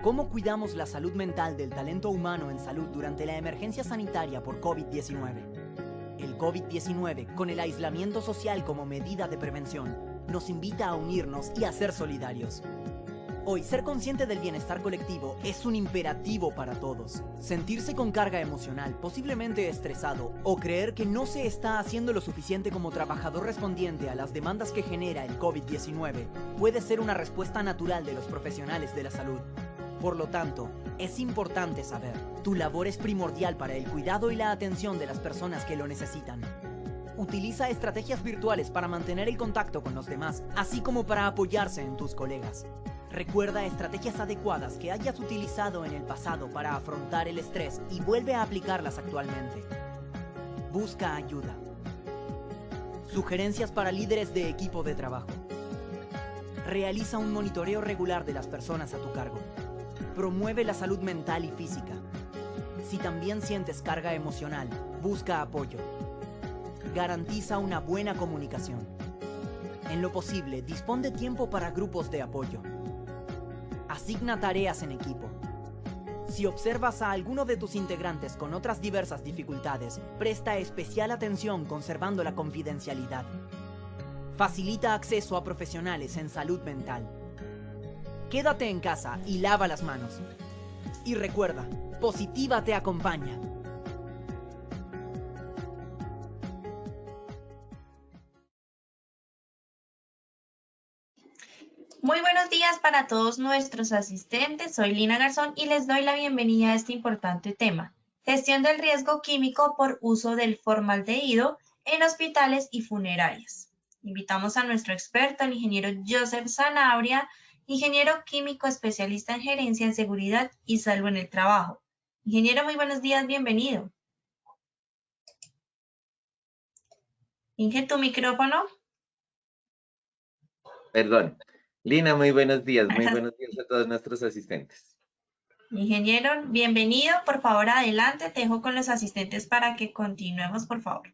¿Cómo cuidamos la salud mental del talento humano en salud durante la emergencia sanitaria por COVID-19? El COVID-19, con el aislamiento social como medida de prevención, nos invita a unirnos y a ser solidarios. Hoy, ser consciente del bienestar colectivo es un imperativo para todos. Sentirse con carga emocional, posiblemente estresado, o creer que no se está haciendo lo suficiente como trabajador respondiente a las demandas que genera el COVID-19 puede ser una respuesta natural de los profesionales de la salud. Por lo tanto, es importante saber, tu labor es primordial para el cuidado y la atención de las personas que lo necesitan. Utiliza estrategias virtuales para mantener el contacto con los demás, así como para apoyarse en tus colegas. Recuerda estrategias adecuadas que hayas utilizado en el pasado para afrontar el estrés y vuelve a aplicarlas actualmente. Busca ayuda. Sugerencias para líderes de equipo de trabajo. Realiza un monitoreo regular de las personas a tu cargo. Promueve la salud mental y física. Si también sientes carga emocional, busca apoyo. Garantiza una buena comunicación. En lo posible, dispón de tiempo para grupos de apoyo. Asigna tareas en equipo. Si observas a alguno de tus integrantes con otras diversas dificultades, presta especial atención conservando la confidencialidad. Facilita acceso a profesionales en salud mental. Quédate en casa y lava las manos. Y recuerda, Positiva te acompaña. Muy buenos días para todos nuestros asistentes. Soy Lina Garzón y les doy la bienvenida a este importante tema: gestión del riesgo químico por uso del formaldehído en hospitales y funerarias. Invitamos a nuestro experto, el ingeniero Joseph Sanabria, ingeniero químico especialista en gerencia en seguridad y salud en el trabajo. Ingeniero, muy buenos días, bienvenido. Inge, tu micrófono. Perdón. Lina, muy buenos días a todos nuestros asistentes. Ingeniero, bienvenido. Por favor, adelante. Te dejo con los asistentes para que continuemos, por favor.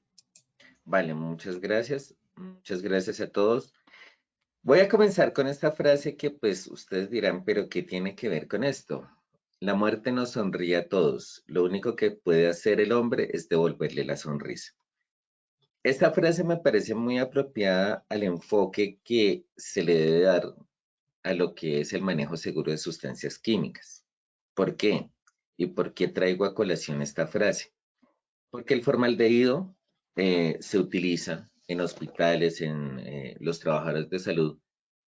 Vale, muchas gracias. Muchas gracias a todos. Voy a comenzar con esta frase que pues ustedes dirán, pero ¿qué tiene que ver con esto? La muerte nos sonríe a todos. Lo único que puede hacer el hombre es devolverle la sonrisa. Esta frase me parece muy apropiada al enfoque que se le debe dar a lo que es el manejo seguro de sustancias químicas. ¿Por qué? ¿Y por qué traigo a colación esta frase? Porque el formaldehído se utiliza en hospitales, en los trabajadores de salud,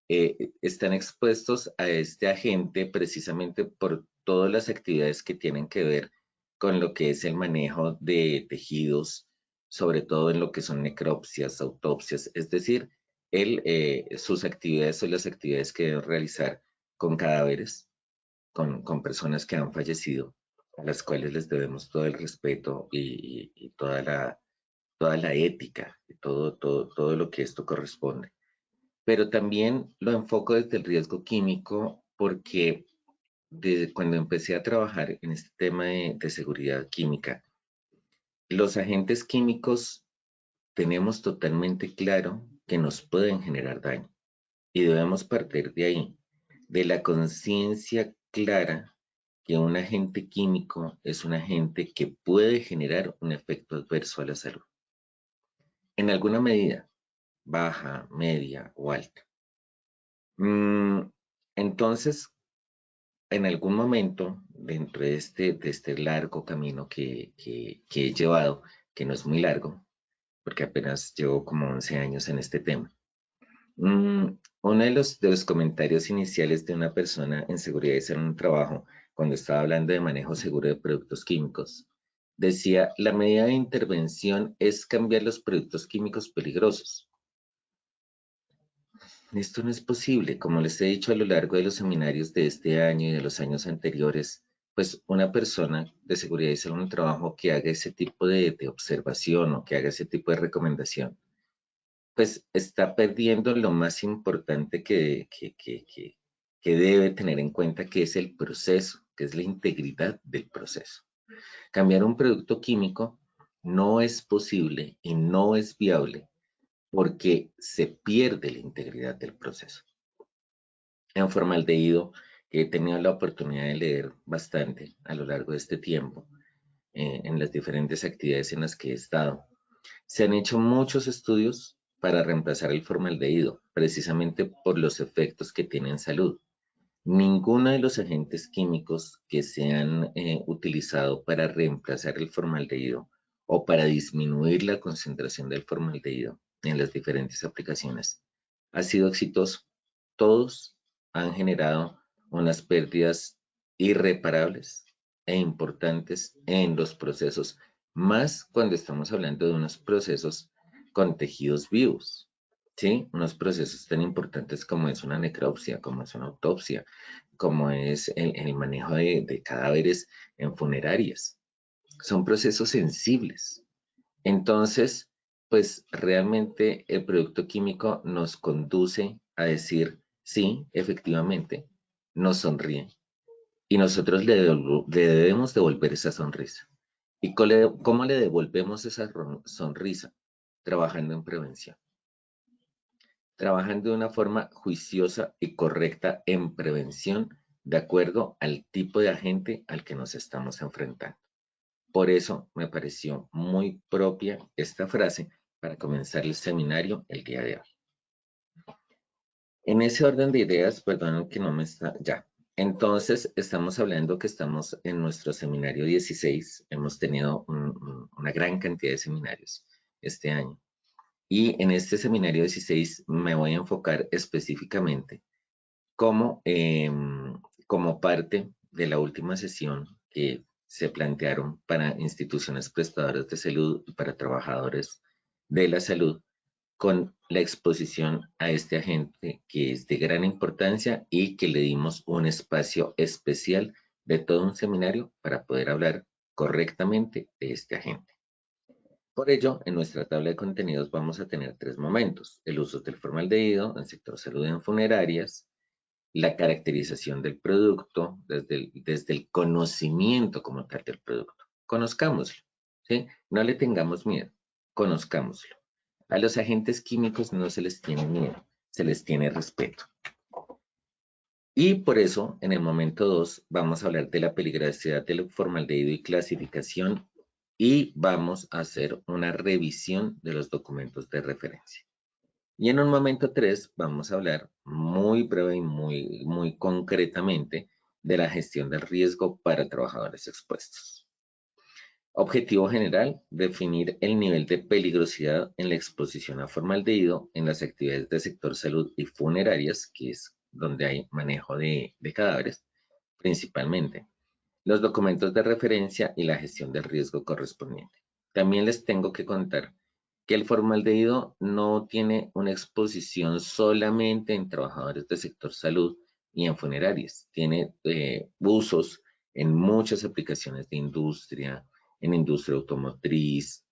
están expuestos a este agente precisamente por todas las actividades que tienen que ver con lo que es el manejo de tejidos, sobre todo en lo que son necropsias, autopsias, es decir, sus actividades son las actividades que deben realizar con cadáveres, con personas que han fallecido, a las cuales les debemos todo el respeto y toda la ética, y todo lo que esto corresponde. Pero también lo enfoco desde el riesgo químico porque desde cuando empecé a trabajar en este tema de seguridad química, los agentes químicos tenemos totalmente claro que nos pueden generar daño y debemos partir de ahí, de la conciencia clara que un agente químico es un agente que puede generar un efecto adverso a la salud, en alguna medida, baja, media o alta. Entonces, en algún momento, dentro de este largo camino que he llevado, que no es muy largo, porque apenas llevo como 11 años en este tema, uno de los comentarios iniciales de una persona en seguridad y salud en el trabajo, cuando estaba hablando de manejo seguro de productos químicos, decía: la medida de intervención es cambiar los productos químicos peligrosos. Esto no es posible. Como les he dicho a lo largo de los seminarios de este año y de los años anteriores, pues una persona de seguridad y salud en el trabajo que haga ese tipo de observación o que haga ese tipo de recomendación, pues está perdiendo lo más importante que debe tener en cuenta, que es el proceso, que es la integridad del proceso. Cambiar un producto químico no es posible y no es viable porque se pierde la integridad del proceso. En formaldehído que he tenido la oportunidad de leer bastante a lo largo de este tiempo, en las diferentes actividades en las que he estado. Se han hecho muchos estudios para reemplazar el formaldehído, precisamente por los efectos que tiene en salud. Ninguno de los agentes químicos que se han utilizado para reemplazar el formaldehído o para disminuir la concentración del formaldehído en las diferentes aplicaciones ha sido exitoso. Todos han generado unas pérdidas irreparables e importantes en los procesos, más cuando estamos hablando de unos procesos con tejidos vivos. ¿Sí? Unos procesos tan importantes como es una necropsia, como es una autopsia, como es el manejo de cadáveres en funerarias. Son procesos sensibles. Entonces, pues realmente el producto químico nos conduce a decir, sí, efectivamente, nos sonríe. Y nosotros le debemos devolver esa sonrisa. ¿Y cómo le devolvemos esa sonrisa? Trabajando en prevención. Trabajando de una forma juiciosa y correcta en prevención de acuerdo al tipo de agente al que nos estamos enfrentando. Por eso me pareció muy propia esta frase para comenzar el seminario el día de hoy. En ese orden de ideas, perdón que no me está, ya. Entonces, estamos hablando que estamos en nuestro seminario 16. Hemos tenido una gran cantidad de seminarios este año. Y en este seminario 16 me voy a enfocar específicamente como, como parte de la última sesión que se plantearon para instituciones prestadoras de salud y para trabajadores de la salud, con la exposición a este agente que es de gran importancia y que le dimos un espacio especial de todo un seminario para poder hablar correctamente de este agente. Por ello, en nuestra tabla de contenidos vamos a tener 3 momentos: el uso del formaldehído en sector salud en funerarias, la caracterización del producto desde el conocimiento como tal del producto. Conozcámoslo, ¿sí? No le tengamos miedo, conozcámoslo. A los agentes químicos no se les tiene miedo, se les tiene respeto. Y por eso, en el momento 2, vamos a hablar de la peligrosidad del formaldehído y clasificación, y vamos a hacer una revisión de los documentos de referencia. Y en un momento 3 vamos a hablar muy breve y muy concretamente de la gestión del riesgo para trabajadores expuestos. Objetivo general: definir el nivel de peligrosidad en la exposición a formaldehído en las actividades del sector salud y funerarias, que es donde hay manejo de cadáveres principalmente, los documentos de referencia y la gestión del riesgo correspondiente. También les tengo que contar que el formaldehído no tiene una exposición solamente en trabajadores del sector salud y en funerarias. Tiene usos en muchas aplicaciones de industria, en industria automotriz,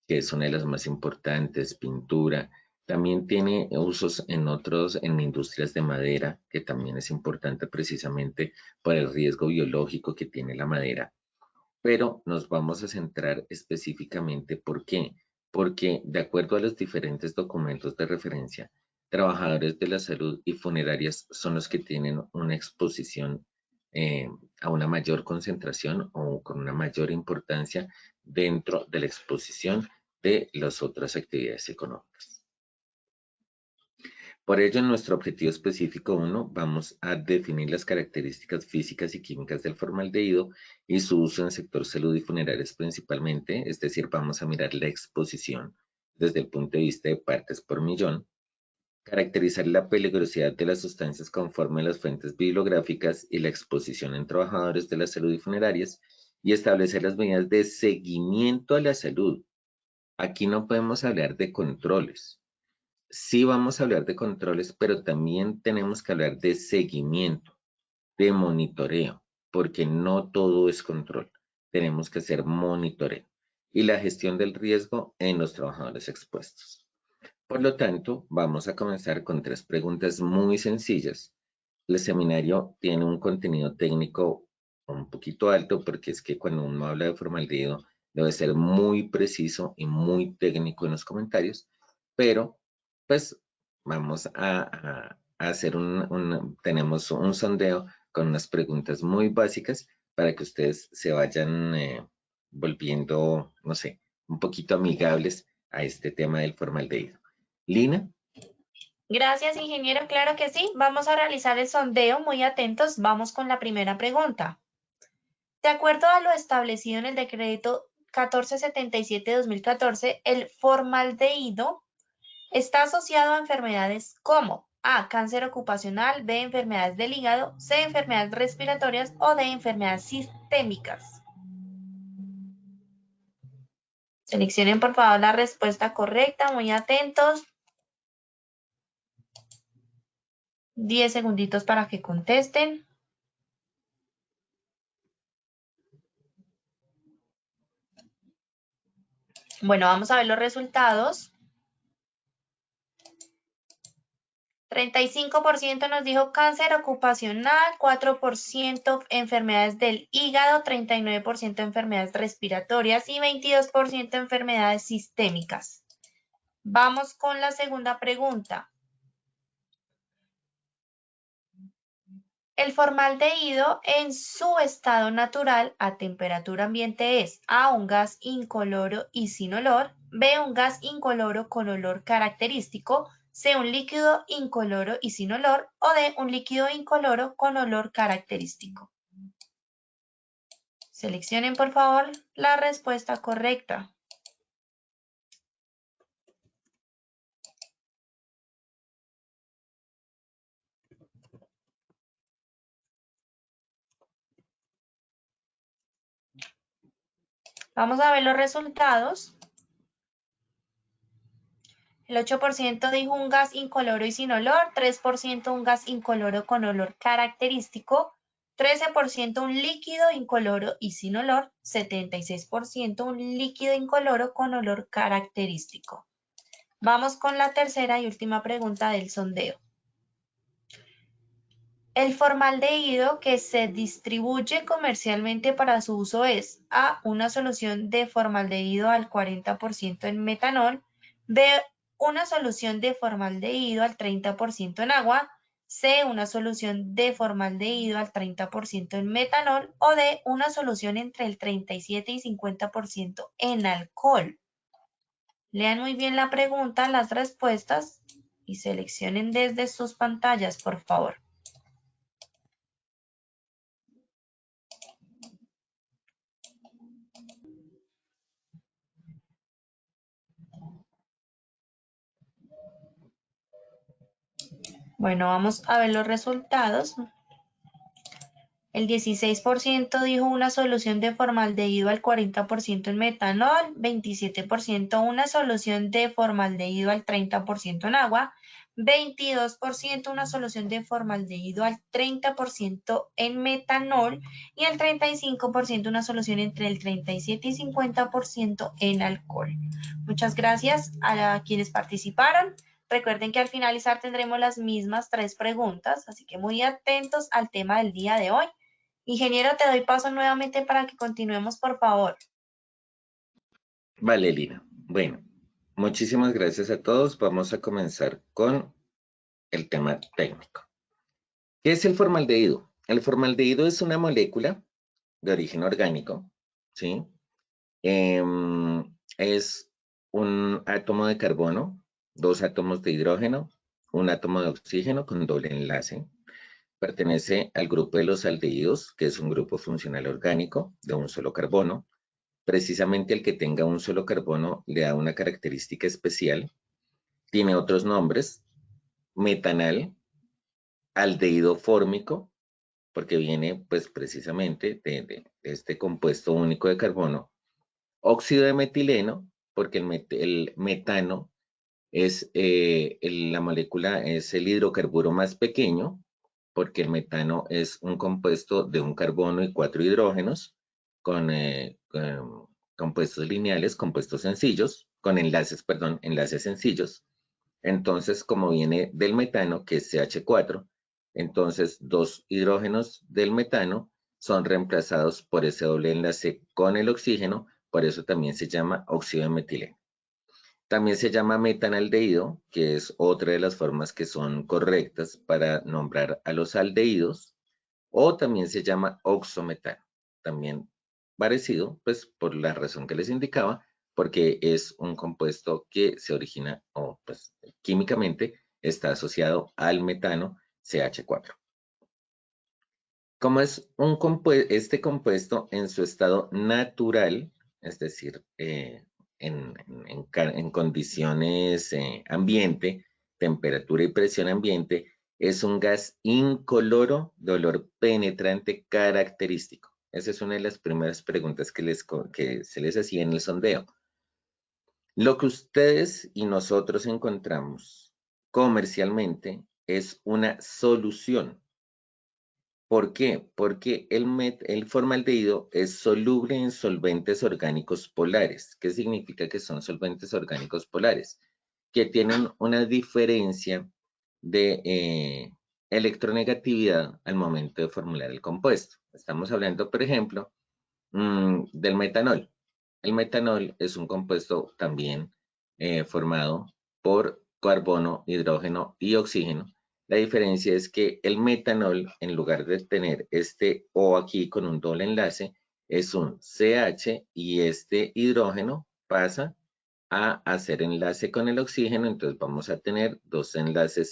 que es una de las más importantes, pintura. También tiene usos en industrias de madera, que también es importante precisamente por el riesgo biológico que tiene la madera. Pero nos vamos a centrar específicamente, ¿por qué? Porque de acuerdo a los diferentes documentos de referencia, trabajadores de la salud y funerarias son los que tienen una exposición a una mayor concentración o con una mayor importancia dentro de la exposición de las otras actividades económicas. Por ello, en nuestro objetivo específico 1, vamos a definir las características físicas y químicas del formaldehído y su uso en sector salud y funerarias principalmente, es decir, vamos a mirar la exposición desde el punto de vista de partes por millón, caracterizar la peligrosidad de las sustancias conforme a las fuentes bibliográficas y la exposición en trabajadores de la salud y funerarias, y establecer las medidas de seguimiento a la salud. Aquí no podemos hablar de controles. Sí vamos a hablar de controles, pero también tenemos que hablar de seguimiento, de monitoreo, porque no todo es control. Tenemos que hacer monitoreo y la gestión del riesgo en los trabajadores expuestos. Por lo tanto, vamos a comenzar con 3 preguntas muy sencillas. El seminario tiene un contenido técnico un poquito alto, porque es que cuando uno habla de formaldehído debe ser muy preciso y muy técnico en los comentarios, pero pues vamos a hacer tenemos un sondeo con unas preguntas muy básicas para que ustedes se vayan volviendo, no sé, un poquito amigables a este tema del formaldehído. Lina. Gracias, ingeniero. Claro que sí. Vamos a realizar el sondeo. Muy atentos. Vamos con la primera pregunta. De acuerdo a lo establecido en el decreto 1477-2014, el formaldehído está asociado a enfermedades como A, cáncer ocupacional, B, enfermedades del hígado, C, enfermedades respiratorias o D, enfermedades sistémicas. Seleccionen por favor la respuesta correcta, muy atentos. 10 segunditos para que contesten. Bueno, vamos a ver los resultados. 35% nos dijo cáncer ocupacional, 4% enfermedades del hígado, 39% enfermedades respiratorias y 22% enfermedades sistémicas. Vamos con la segunda pregunta. El formaldehído en su estado natural a temperatura ambiente es A, un gas incoloro y sin olor, B, un gas incoloro con olor característico, C, un líquido incoloro y sin olor, o D, un líquido incoloro con olor característico. Seleccionen por favor la respuesta correcta. Vamos a ver los resultados. El 8% dijo un gas incoloro y sin olor, 3% un gas incoloro con olor característico, 13% un líquido incoloro y sin olor, 76% un líquido incoloro con olor característico. Vamos con la tercera y última pregunta del sondeo. El formaldehído que se distribuye comercialmente para su uso es A, una solución de formaldehído al 40% en metanol, B, una solución de formaldehído al 30% en agua, C, una solución de formaldehído al 30% en metanol o D, una solución entre el 37 y 50% en alcohol. Lean muy bien la pregunta, las respuestas y seleccionen desde sus pantallas, por favor. Bueno, vamos a ver los resultados. El 16% dijo una solución de formaldehído al 40% en metanol, 27% una solución de formaldehído al 30% en agua, 22% una solución de formaldehído al 30% en metanol y el 35% una solución entre el 37 y 50% en alcohol. Muchas gracias a quienes participaron. Recuerden que al finalizar tendremos las mismas 3 preguntas, así que muy atentos al tema del día de hoy. Ingeniero, te doy paso nuevamente para que continuemos, por favor. Vale, Lina. Bueno, muchísimas gracias a todos. Vamos a comenzar con el tema técnico. ¿Qué es el formaldehído? El formaldehído es una molécula de origen orgánico, ¿sí? Es un átomo de carbono, 2 átomos de hidrógeno, un átomo de oxígeno con doble enlace. Pertenece al grupo de los aldehídos, que es un grupo funcional orgánico de un solo carbono. Precisamente el que tenga un solo carbono le da una característica especial. Tiene otros nombres: metanal, aldehído fórmico, porque viene pues precisamente de este compuesto único de carbono. Óxido de metileno, porque el metano es la molécula, es el hidrocarburo más pequeño, porque el metano es un compuesto de un carbono y 4 hidrógenos con compuestos lineales, compuestos sencillos, con enlaces, perdón, enlaces sencillos. Entonces, como viene del metano, que es CH4, entonces 2 hidrógenos del metano son reemplazados por ese doble enlace con el oxígeno, por eso también se llama óxido de metileno. También se llama metanaldehído, que es otra de las formas que son correctas para nombrar a los aldehídos, o también se llama oxometano. También parecido, pues por la razón que les indicaba, porque es un compuesto que se origina o pues químicamente está asociado al metano CH4. Como es este compuesto en su estado natural, es decir, en condiciones ambiente, temperatura y presión ambiente, es un gas incoloro de olor penetrante característico. Esa es una de las primeras preguntas que se les hacía en el sondeo. Lo que ustedes y nosotros encontramos comercialmente es una solución. ¿Por qué? Porque el formaldehído es soluble en solventes orgánicos polares. ¿Qué significa que son solventes orgánicos polares? Que tienen una diferencia de electronegatividad al momento de formular el compuesto. Estamos hablando, por ejemplo, del metanol. El metanol es un compuesto también formado por carbono, hidrógeno y oxígeno. La diferencia es que el metanol, en lugar de tener este O aquí con un doble enlace, es un CH y este hidrógeno pasa a hacer enlace con el oxígeno, entonces vamos a tener dos enlaces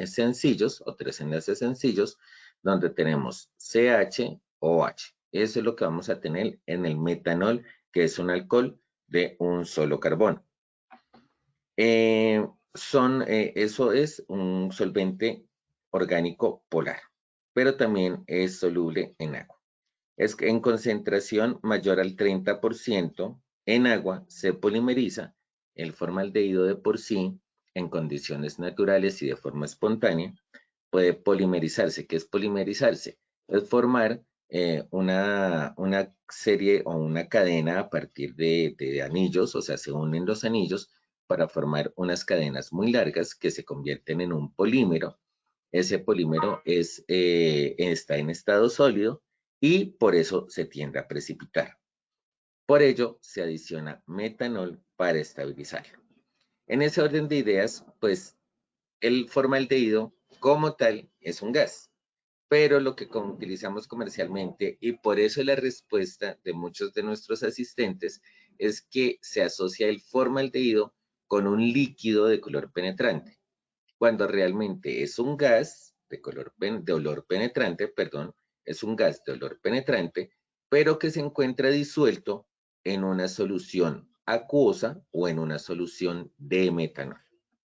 sencillos o tres enlaces sencillos donde tenemos CH-OH. Eso es lo que vamos a tener en el metanol, que es un alcohol de un solo carbono. Eso es un solvente orgánico polar, pero también es soluble en agua. Es que en concentración mayor al 30% en agua se polimeriza. El formaldehído de por sí, en condiciones naturales y de forma espontánea, puede polimerizarse. ¿Qué es polimerizarse? Es formar una serie o una cadena a partir de anillos, o sea, se unen los anillos para formar unas cadenas muy largas que se convierten en un polímero. Ese polímero está en estado sólido y por eso se tiende a precipitar. Por ello, se adiciona metanol para estabilizarlo. En ese orden de ideas, pues el formaldehído como tal es un gas, pero lo que utilizamos comercialmente y por eso la respuesta de muchos de nuestros asistentes es que se asocia el formaldehído con un líquido de color penetrante, cuando realmente es un gas de olor penetrante, perdón, es un gas de olor penetrante, pero que se encuentra disuelto en una solución acuosa o en una solución de metanol,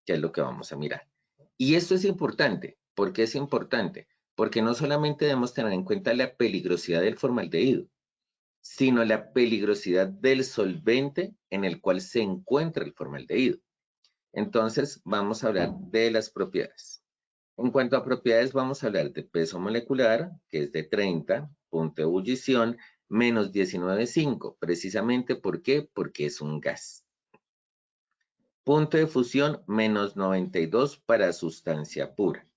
que es lo que vamos a mirar. Y esto es importante. ¿Por qué es importante? Porque no solamente debemos tener en cuenta la peligrosidad del formaldehído, sino la peligrosidad del solvente en el cual se encuentra el formaldehído. Entonces, vamos a hablar de las propiedades. En cuanto a propiedades, vamos a hablar de peso molecular, que es de 30, punto de ebullición, menos 19,5. Precisamente, ¿por qué? Porque es un gas. Punto de fusión, menos 92 para sustancia pura.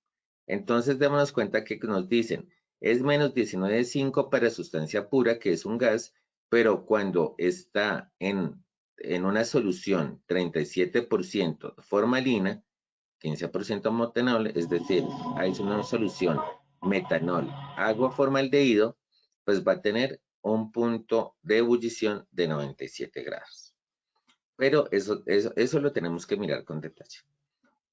Entonces, démonos cuenta que nos dicen, es menos 19,5 para sustancia pura, que es un gas, pero cuando está en una solución 37% formalina, 15% metanol, es decir, hay una solución metanol, agua formaldehído, pues va a tener un punto de ebullición de 97 grados. Pero eso lo tenemos que mirar con detalle.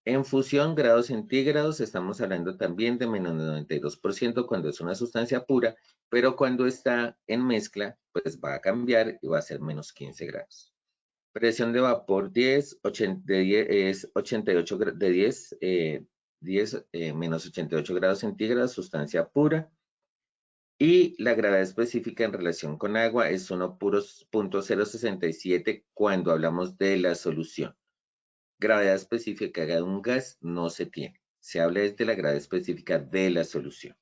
En fusión, grados centígrados, estamos hablando también de menos 92% cuando es una sustancia pura, pero cuando está en mezcla, pues va a cambiar y va a ser menos 15 grados. Presión de vapor 10, 88 de 10 menos 88 grados centígrados, sustancia pura. Y la gravedad específica en relación con agua es 1.067 cuando hablamos de la solución. Gravedad específica de un gas no se tiene. Se habla desde la gravedad específica de la solución.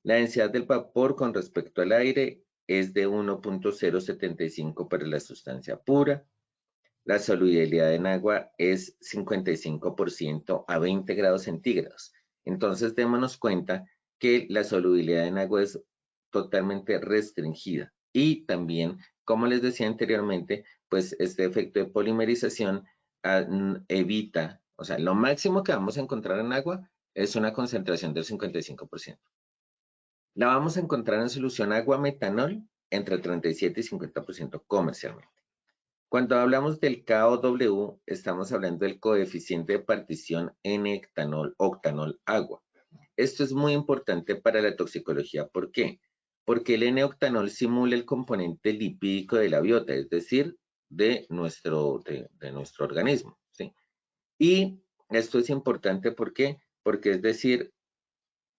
La densidad del vapor con respecto al aire es de 1.075 para la sustancia pura. La solubilidad en agua es 55% a 20 grados centígrados. Entonces, démonos cuenta que la solubilidad en agua es totalmente restringida. Y también, como les decía anteriormente, pues este efecto de polimerización evita, o sea, lo máximo que vamos a encontrar en agua es una concentración del 55%. La vamos a encontrar en solución agua-metanol entre 37 y 50% comercialmente. Cuando hablamos del KOW, estamos hablando del coeficiente de partición N-hectanol, octanol, agua. Esto es muy importante para la toxicología. ¿Por qué? Porque el N-octanol simula el componente lipídico de la biota, es decir, de nuestro organismo, ¿sí? Y esto es importante, ¿por qué? Porque es decir,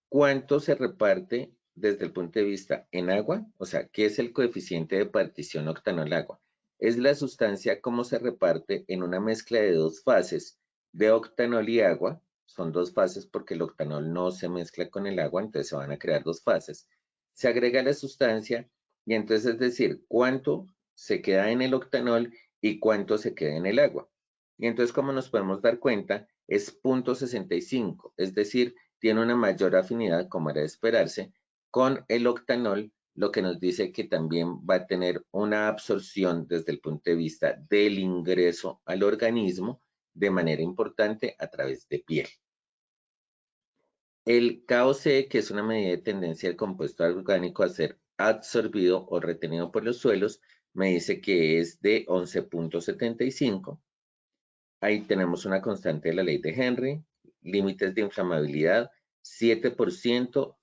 cuánto se reparte desde el punto de vista en agua, o sea, ¿qué es el coeficiente de partición octanol-agua? Es la sustancia cómo se reparte en una mezcla de dos fases de octanol y agua. Son dos fases porque el octanol no se mezcla con el agua, entonces se van a crear dos fases. Se agrega la sustancia y entonces es decir, cuánto se queda en el octanol y cuánto se queda en el agua. Y entonces, como nos podemos dar cuenta, es 0.65, es decir, tiene una mayor afinidad, como era de esperarse, con el octanol, lo que nos dice que también va a tener una absorción desde el punto de vista del ingreso al organismo de manera importante a través de piel. El KOC, que es una medida de tendencia del compuesto orgánico a ser absorbido o retenido por los suelos, me dice que es de 11.75. Ahí tenemos una constante de la ley de Henry, límites de inflamabilidad, 7%,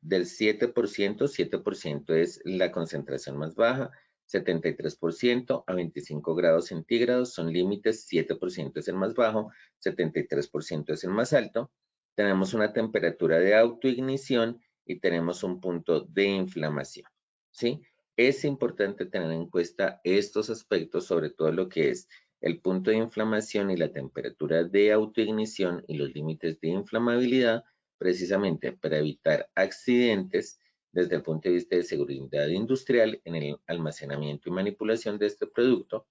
del 7% es la concentración más baja, 73% a 25 grados centígrados son límites, 7% es el más bajo, 73% es el más alto. Tenemos una temperatura de autoignición y tenemos un punto de inflamación, ¿sí? Es importante tener en cuenta estos aspectos, sobre todo lo que es el punto de inflamación y la temperatura de autoignición y los límites de inflamabilidad, precisamente para evitar accidentes desde el punto de vista de seguridad industrial en el almacenamiento y manipulación de este producto,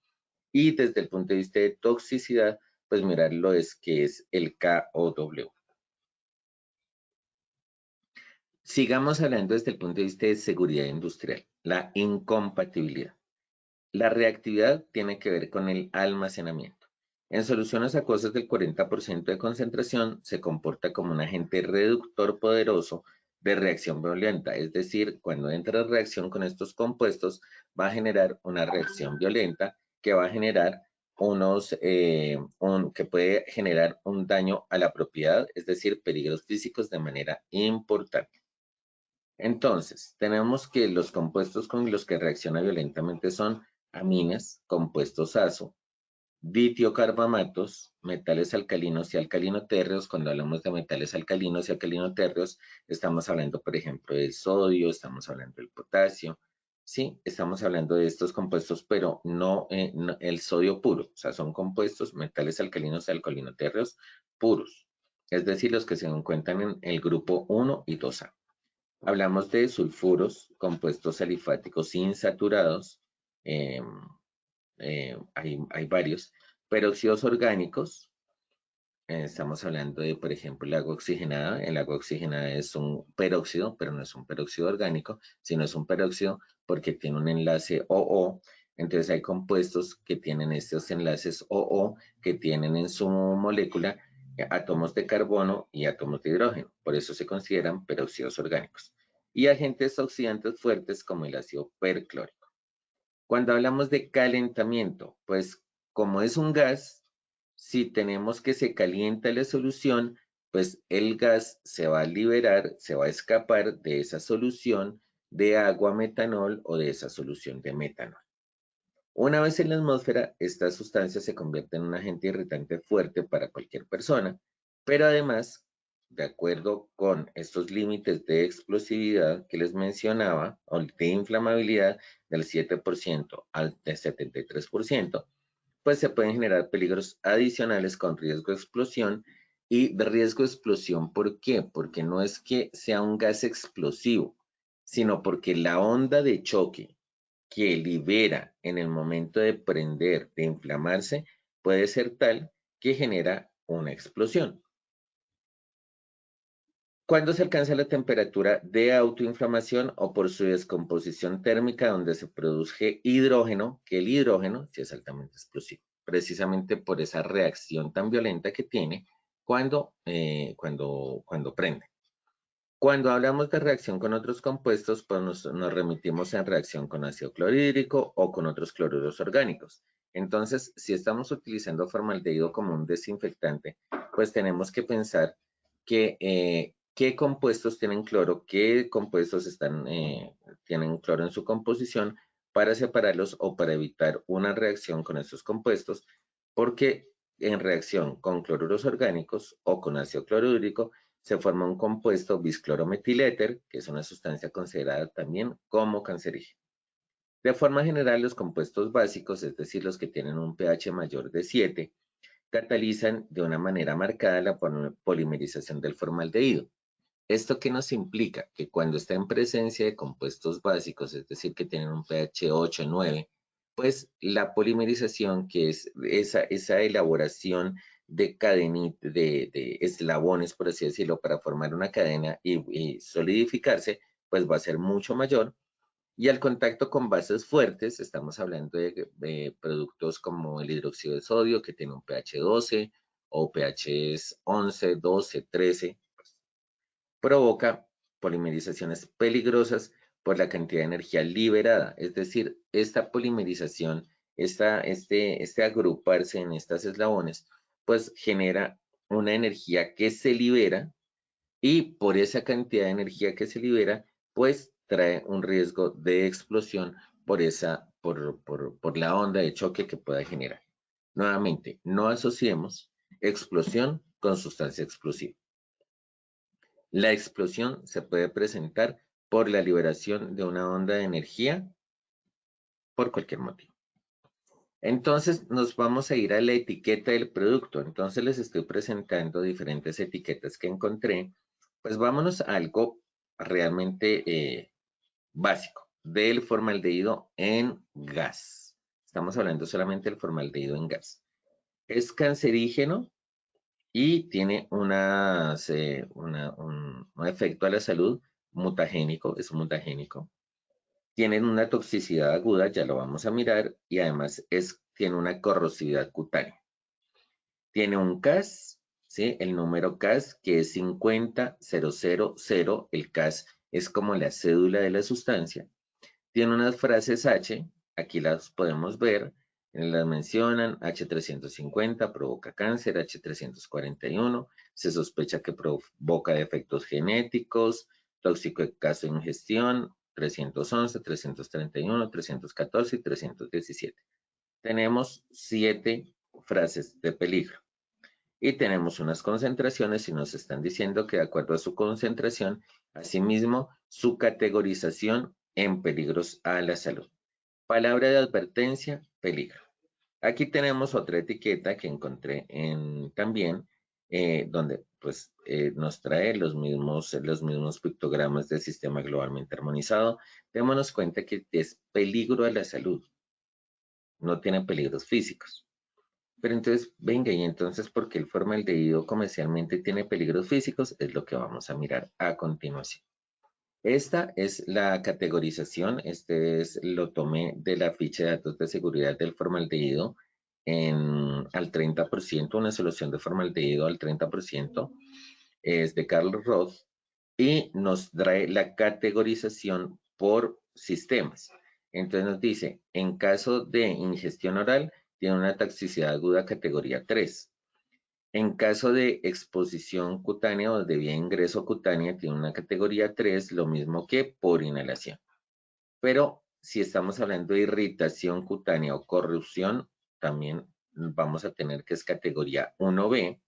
y desde el punto de vista de toxicidad, pues mirar lo que es el KOW. Sigamos hablando desde el punto de vista de seguridad industrial, la incompatibilidad. La reactividad tiene que ver con el almacenamiento. En soluciones acuosas del 40% de concentración se comporta como un agente reductor poderoso de reacción violenta, es decir, cuando entra en reacción con estos compuestos va a generar una reacción violenta que va a generar que puede generar un daño a la propiedad, es decir, peligros físicos de manera importante. Entonces, tenemos que los compuestos con los que reacciona violentamente son aminas, compuestos azo, ditiocarbamatos, metales alcalinos y alcalinotérreos. Cuando hablamos de metales alcalinos y alcalinotérreos, estamos hablando, por ejemplo, del sodio, estamos hablando del potasio, sí, estamos hablando de estos compuestos, pero no, el sodio puro, o sea, son compuestos, metales alcalinos y alcalinotérreos puros, es decir, los que se encuentran en el grupo 1 y 2A. Hablamos de sulfuros, compuestos alifáticos insaturados, hay varios, peróxidos orgánicos, estamos hablando de, por ejemplo, el agua oxigenada. El agua oxigenada es un peróxido, pero no es un peróxido orgánico, sino es un peróxido porque tiene un enlace OO. Entonces hay compuestos que tienen estos enlaces OO que tienen en su molécula átomos de carbono y átomos de hidrógeno. Por eso se consideran peróxidos orgánicos. Y agentes oxidantes fuertes como el ácido perclórico. Cuando hablamos de calentamiento, pues como es un gas, si tenemos que se calienta la solución, pues el gas se va a liberar, se va a escapar de esa solución de agua metanol o de esa solución de metanol. Una vez en la atmósfera, esta sustancia se convierte en un agente irritante fuerte para cualquier persona, pero además, de acuerdo con estos límites de explosividad que les mencionaba, o de inflamabilidad del 7% al 73%, pues se pueden generar peligros adicionales con riesgo de explosión. Y de riesgo de explosión, ¿por qué? Porque no es que sea un gas explosivo, sino porque la onda de choque que libera en el momento de prender, de inflamarse, puede ser tal que genera una explosión. ¿Cuándo se alcanza la temperatura de autoinflamación o por su descomposición térmica donde se produce hidrógeno, que el hidrógeno sí es altamente explosivo, precisamente por esa reacción tan violenta que tiene cuando prende? Cuando hablamos de reacción con otros compuestos, pues nos remitimos en reacción con ácido clorhídrico o con otros cloruros orgánicos. Entonces, si estamos utilizando formaldehído como un desinfectante, pues tenemos que pensar que, qué compuestos tienen cloro, qué compuestos tienen cloro en su composición para separarlos o para evitar una reacción con estos compuestos, porque en reacción con cloruros orgánicos o con ácido clorhídrico, se forma un compuesto bisclorometiléter, que es una sustancia considerada también como cancerígena. De forma general, los compuestos básicos, es decir, los que tienen un pH mayor de 7, catalizan de una manera marcada la polimerización del formaldehído. ¿Esto qué nos implica? Que cuando está en presencia de compuestos básicos, es decir, que tienen un pH 8 o 9, pues la polimerización, que es esa elaboración de eslabones, por así decirlo, para formar una cadena y solidificarse, pues va a ser mucho mayor. Y al contacto con bases fuertes, estamos hablando de productos como el hidróxido de sodio, que tiene un pH 12, o pH 11, 12, 13, provoca polimerizaciones peligrosas por la cantidad de energía liberada. Es decir, esta polimerización, este agruparse en estas eslabones, pues genera una energía que se libera y por esa cantidad de energía que se libera, pues trae un riesgo de explosión por la onda de choque que pueda generar. Nuevamente, no asociemos explosión con sustancia explosiva. La explosión se puede presentar por la liberación de una onda de energía por cualquier motivo. Entonces nos vamos a ir a la etiqueta del producto. Entonces les estoy presentando diferentes etiquetas que encontré. Pues vámonos a algo realmente básico del formaldehído en gas. Estamos hablando solamente del formaldehído en gas. Es cancerígeno y tiene un efecto a la salud mutagénico, es mutagénico. Tienen una toxicidad aguda, ya lo vamos a mirar, y además tiene una corrosividad cutánea. Tiene un CAS, ¿sí? El número CAS, que es 50000, el CAS es como la cédula de la sustancia. Tiene unas frases H, aquí las podemos ver, las mencionan, H350 provoca cáncer, H341 se sospecha que provoca defectos genéticos, tóxico de caso de ingestión, 311, 331, 314 y 317. Tenemos 7 frases de peligro y tenemos unas concentraciones y nos están diciendo que de acuerdo a su concentración, asimismo su categorización en peligros a la salud. Palabra de advertencia, peligro. Aquí tenemos otra etiqueta que encontré también, donde pues nos trae los mismos pictogramas del sistema globalmente armonizado. Démonos cuenta que es peligro a la salud, no tiene peligros físicos. Pero entonces, venga, y entonces, ¿por qué el formaldehído comercialmente tiene peligros físicos? Es lo que vamos a mirar a continuación. Esta es la categorización, lo tomé de la ficha de datos de seguridad del formaldehído al 30%, una solución de formaldehído al 30%, es de Carl Roth, y nos trae la categorización por sistemas. Entonces nos dice, en caso de ingestión oral, tiene una toxicidad aguda categoría 3. En caso de exposición cutánea o de vía ingreso cutánea, tiene una categoría 3, lo mismo que por inhalación. Pero si estamos hablando de irritación cutánea o corrupción, también vamos a tener que es categoría 1B.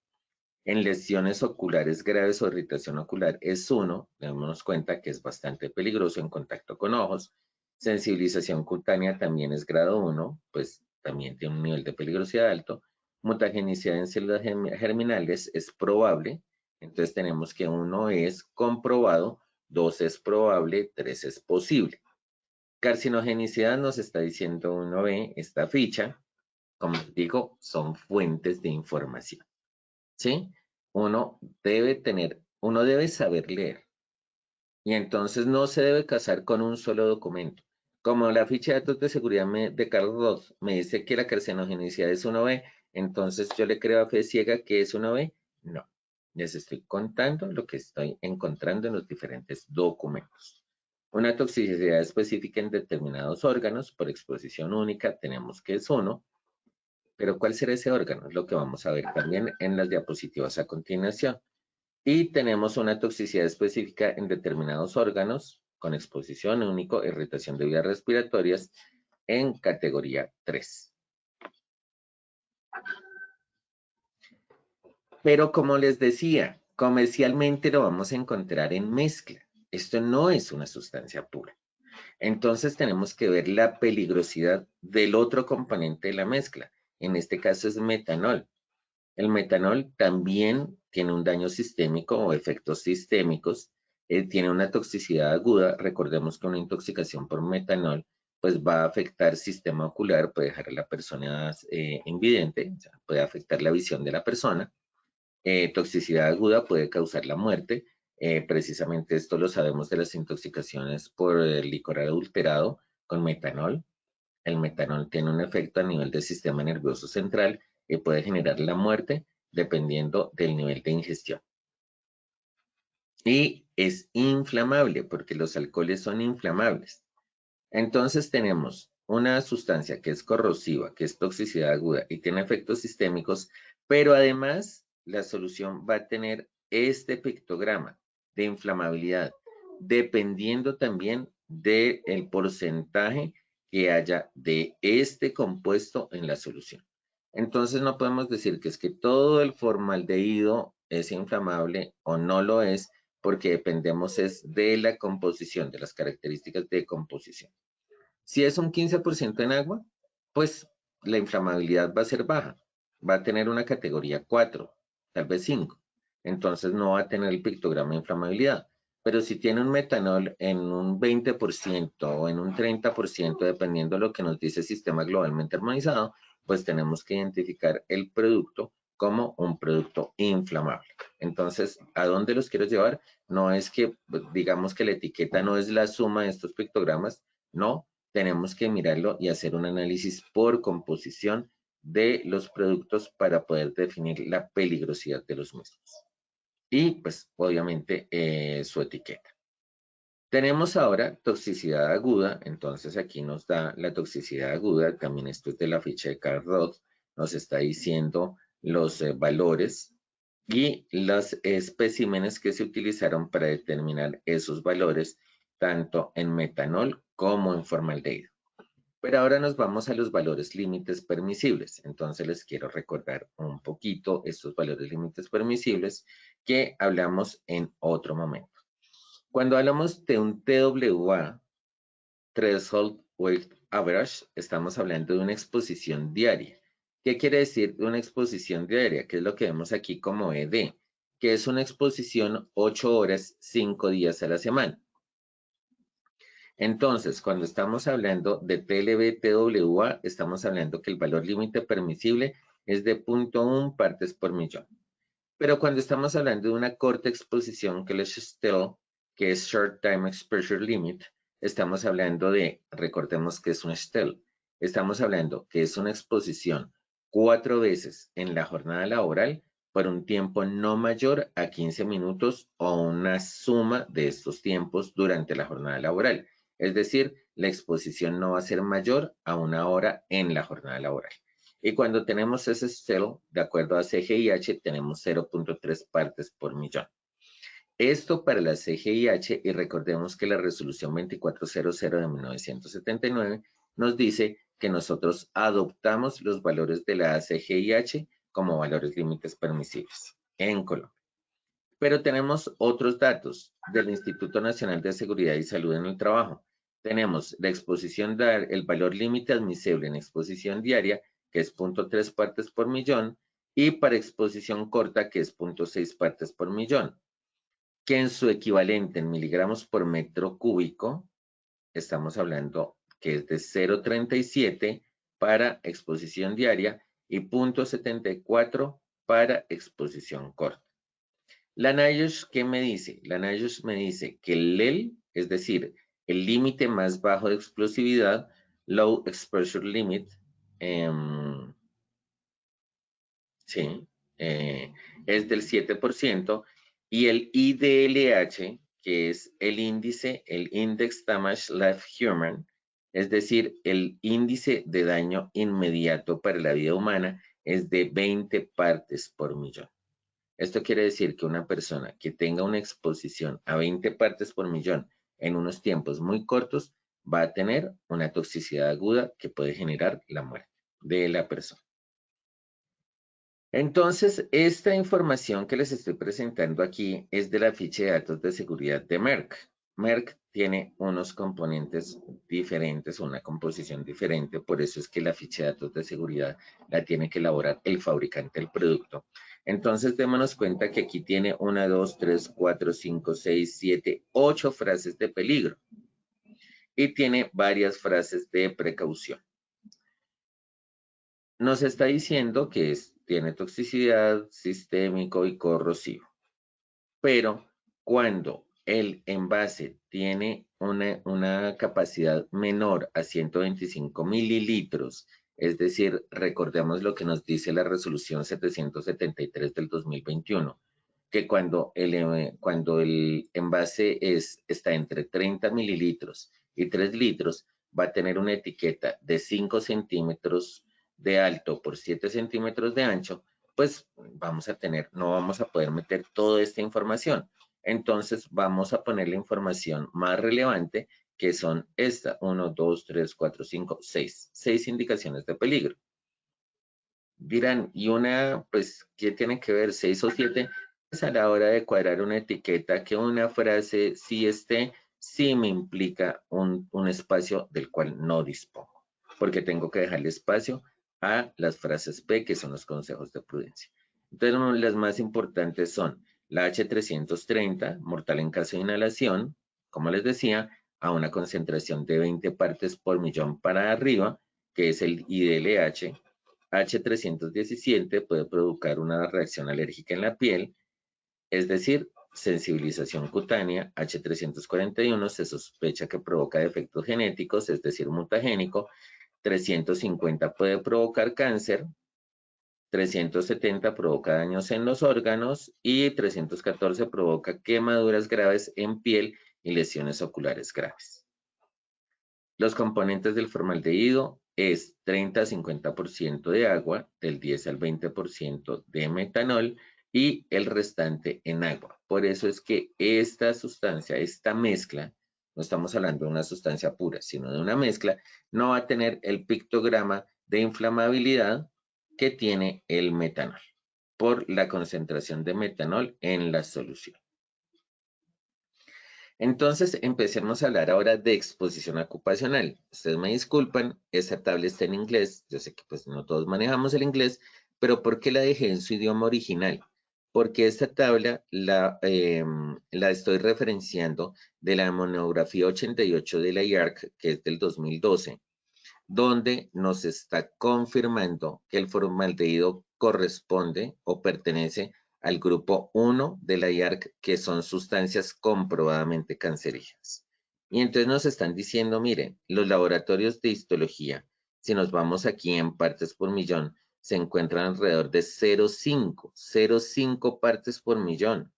En lesiones oculares graves o irritación ocular es 1, démonos cuenta que es bastante peligroso en contacto con ojos. Sensibilización cutánea también es grado 1, pues también tiene un nivel de peligrosidad alto. Mutagenicidad en células germinales es probable, entonces tenemos que 1 es comprobado, 2 es probable, 3 es posible. Carcinogenicidad nos está diciendo 1B, esta ficha, como digo, son fuentes de información, ¿sí? Uno debe saber leer y entonces no se debe casar con un solo documento. Como la ficha de datos de seguridad de Carl Roth me dice que la carcinogenicidad es 1B, entonces yo le creo a fe ciega que es 1B. No, Les estoy contando lo que estoy encontrando en los diferentes documentos. Una toxicidad específica en determinados órganos por exposición única tenemos que es 1, pero ¿cuál será ese órgano? Es lo que vamos a ver también en las diapositivas a continuación. Y tenemos una toxicidad específica en determinados órganos con exposición única, irritación de vías respiratorias en categoría 3. Pero como les decía, comercialmente lo vamos a encontrar en mezcla. Esto no es una sustancia pura. Entonces tenemos que ver la peligrosidad del otro componente de la mezcla. En este caso es metanol. El metanol también tiene un daño sistémico o efectos sistémicos. Tiene una toxicidad aguda. Recordemos que una intoxicación por metanol pues va a afectar sistema ocular, puede dejar a la persona invidente, o sea, puede afectar la visión de la persona. Toxicidad aguda puede causar la muerte. Precisamente esto lo sabemos de las intoxicaciones por licor adulterado con metanol. El metanol tiene un efecto a nivel del sistema nervioso central y puede generar la muerte dependiendo del nivel de ingestión. Y es inflamable porque los alcoholes son inflamables. Entonces tenemos una sustancia que es corrosiva, que es toxicidad aguda y tiene efectos sistémicos, pero además la solución va a tener este pictograma de inflamabilidad, dependiendo también del porcentaje que haya de este compuesto en la solución. Entonces no podemos decir que es que todo el formaldehído es inflamable o no lo es, porque dependemos es de la composición, de las características de composición. Si es un 15% en agua, pues la inflamabilidad va a ser baja, va a tener una categoría 4, tal vez 5. Entonces no va a tener el pictograma de inflamabilidad. Pero si tiene un metanol en un 20% o en un 30%, dependiendo de lo que nos dice el sistema globalmente armonizado, pues tenemos que identificar el producto como un producto inflamable. Entonces, ¿a dónde los quiero llevar? No es que, digamos que la etiqueta no es la suma de estos pictogramas, no, tenemos que mirarlo y hacer un análisis por composición de los productos para poder definir la peligrosidad de los mismos. Y pues obviamente su etiqueta. Tenemos ahora toxicidad aguda, entonces aquí nos da la toxicidad aguda, también esto es de la ficha de Carl Roth, nos está diciendo los valores y los especímenes que se utilizaron para determinar esos valores, tanto en metanol como en formaldehído. Pero ahora nos vamos a los valores límites permisibles. Entonces les quiero recordar un poquito estos valores límites permisibles que hablamos en otro momento. Cuando hablamos de un TWA, Threshold Weight Average, estamos hablando de una exposición diaria. ¿Qué quiere decir una exposición diaria? Que es lo que vemos aquí como ED, que es una exposición 8 horas, 5 días a la semana. Entonces, cuando estamos hablando de TLB-TWA, estamos hablando que el valor límite permisible es de 0.1 partes por millón. Pero cuando estamos hablando de una corta exposición, que es STIL, que es Short Time Exposure Limit, estamos hablando de, recordemos que es un STIL, estamos hablando que es una exposición 4 veces en la jornada laboral por un tiempo no mayor a 15 minutos o una suma de estos tiempos durante la jornada laboral. Es decir, la exposición no va a ser mayor a 1 hora en la jornada laboral. Y cuando tenemos ese STIL, de acuerdo a CGIH, tenemos 0.3 partes por millón. Esto para la CGIH, y recordemos que la resolución 2400 de 1979 nos dice que nosotros adoptamos los valores de la CGIH como valores límites permisibles en Colombia. Pero tenemos otros datos del Instituto Nacional de Seguridad y Salud en el Trabajo. Tenemos la exposición, el valor límite admisible en exposición diaria, que es 0.3 partes por millón, y para exposición corta, que es 0.6 partes por millón, que en su equivalente en miligramos por metro cúbico, estamos hablando que es de 0.37 para exposición diaria y 0.74 para exposición corta. La NIOSH, ¿qué me dice? La NIOSH me dice que el LEL, es decir, el límite más bajo de explosividad, Low Exposure Limit, sí, es del 7%, y el IDLH, que es el Index Damage Life Human, es decir, el índice de daño inmediato para la vida humana, es de 20 partes por millón. Esto quiere decir que una persona que tenga una exposición a 20 partes por millón en unos tiempos muy cortos va a tener una toxicidad aguda que puede generar la muerte de la persona. Entonces, esta información que les estoy presentando aquí es de la ficha de datos de seguridad de Merck. Merck tiene unos componentes diferentes, una composición diferente, por eso es que la ficha de datos de seguridad la tiene que elaborar el fabricante del producto. Entonces, démonos cuenta que aquí tiene 1, 2, 3, 4, 5, 6, 7, 8 frases de peligro y tiene varias frases de precaución. Nos está diciendo que tiene toxicidad, sistémico y corrosivo. Pero cuando el envase tiene una capacidad menor a 125 mililitros, es decir, recordemos lo que nos dice la resolución 773 del 2021, que cuando el envase está entre 30 mililitros y 3 litros, va a tener una etiqueta de 5 centímetros de alto por 7 centímetros de ancho, pues no vamos a poder meter toda esta información. Entonces vamos a poner la información más relevante, que son esta, 1, 2, 3, 4, 5, 6. 6 indicaciones de peligro. Dirán, ¿y pues, qué tiene que ver 6 o 7? Pues a la hora de cuadrar una etiqueta, que una frase sí me implica un espacio del cual no dispongo, porque tengo que dejarle espacio a las frases P, que son los consejos de prudencia. Entonces, las más importantes son la H330, mortal en caso de inhalación, como les decía, a una concentración de 20 partes por millón para arriba, que es el IDLH. H317 puede provocar una reacción alérgica en la piel, es decir, sensibilización cutánea. H341 se sospecha que provoca defectos genéticos, es decir, mutagénico. 350 puede provocar cáncer. 370 provoca daños en los órganos y 314 provoca quemaduras graves en piel y lesiones oculares graves. Los componentes del formaldehído es 30 a 50% de agua, del 10 al 20% de metanol y el restante en agua. Por eso es que esta sustancia, esta mezcla, no estamos hablando de una sustancia pura, sino de una mezcla, no va a tener el pictograma de inflamabilidad que tiene el metanol, por la concentración de metanol en la solución. Entonces, empecemos a hablar ahora de exposición ocupacional. Ustedes me disculpan, esa tabla está en inglés. Yo sé que pues no todos manejamos el inglés, pero ¿por qué la dejé en su idioma original? Porque esta tabla la estoy referenciando de la monografía 88 de la IARC, que es del 2012, donde nos está confirmando que el formaldehído corresponde o pertenece al grupo 1 de la IARC, que son sustancias comprobadamente cancerígenas. Y entonces nos están diciendo, miren, los laboratorios de histología, si nos vamos aquí en partes por millón, se encuentran alrededor de 0,5 partes por millón.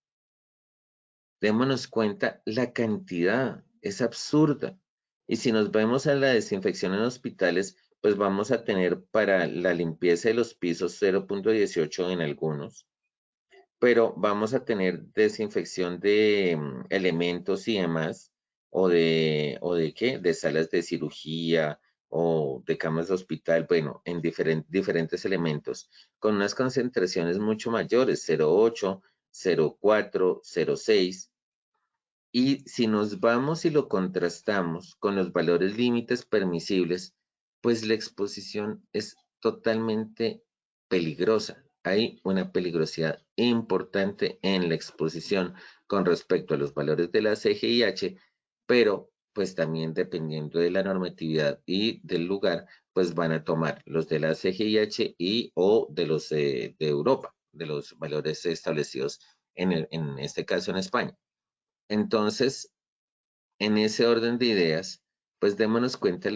Démonos cuenta, la cantidad es absurda. Y si nos vemos a la desinfección en hospitales, pues vamos a tener para la limpieza de los pisos 0,18 en algunos, pero vamos a tener desinfección de elementos y demás, o de ¿qué? De salas de cirugía o de camas de hospital, bueno, en diferentes elementos, con unas concentraciones mucho mayores, 0,8, 0,4, 0,6. Y si nos vamos y lo contrastamos con los valores límites permisibles, pues la exposición es totalmente peligrosa. Hay una peligrosidad importante en la exposición con respecto a los valores de la CGIH, pero pues también dependiendo de la normatividad y del lugar, pues van a tomar los de la CGIH o de los de Europa, de los valores establecidos en este caso en España. Entonces, en ese orden de ideas, pues démonos cuenta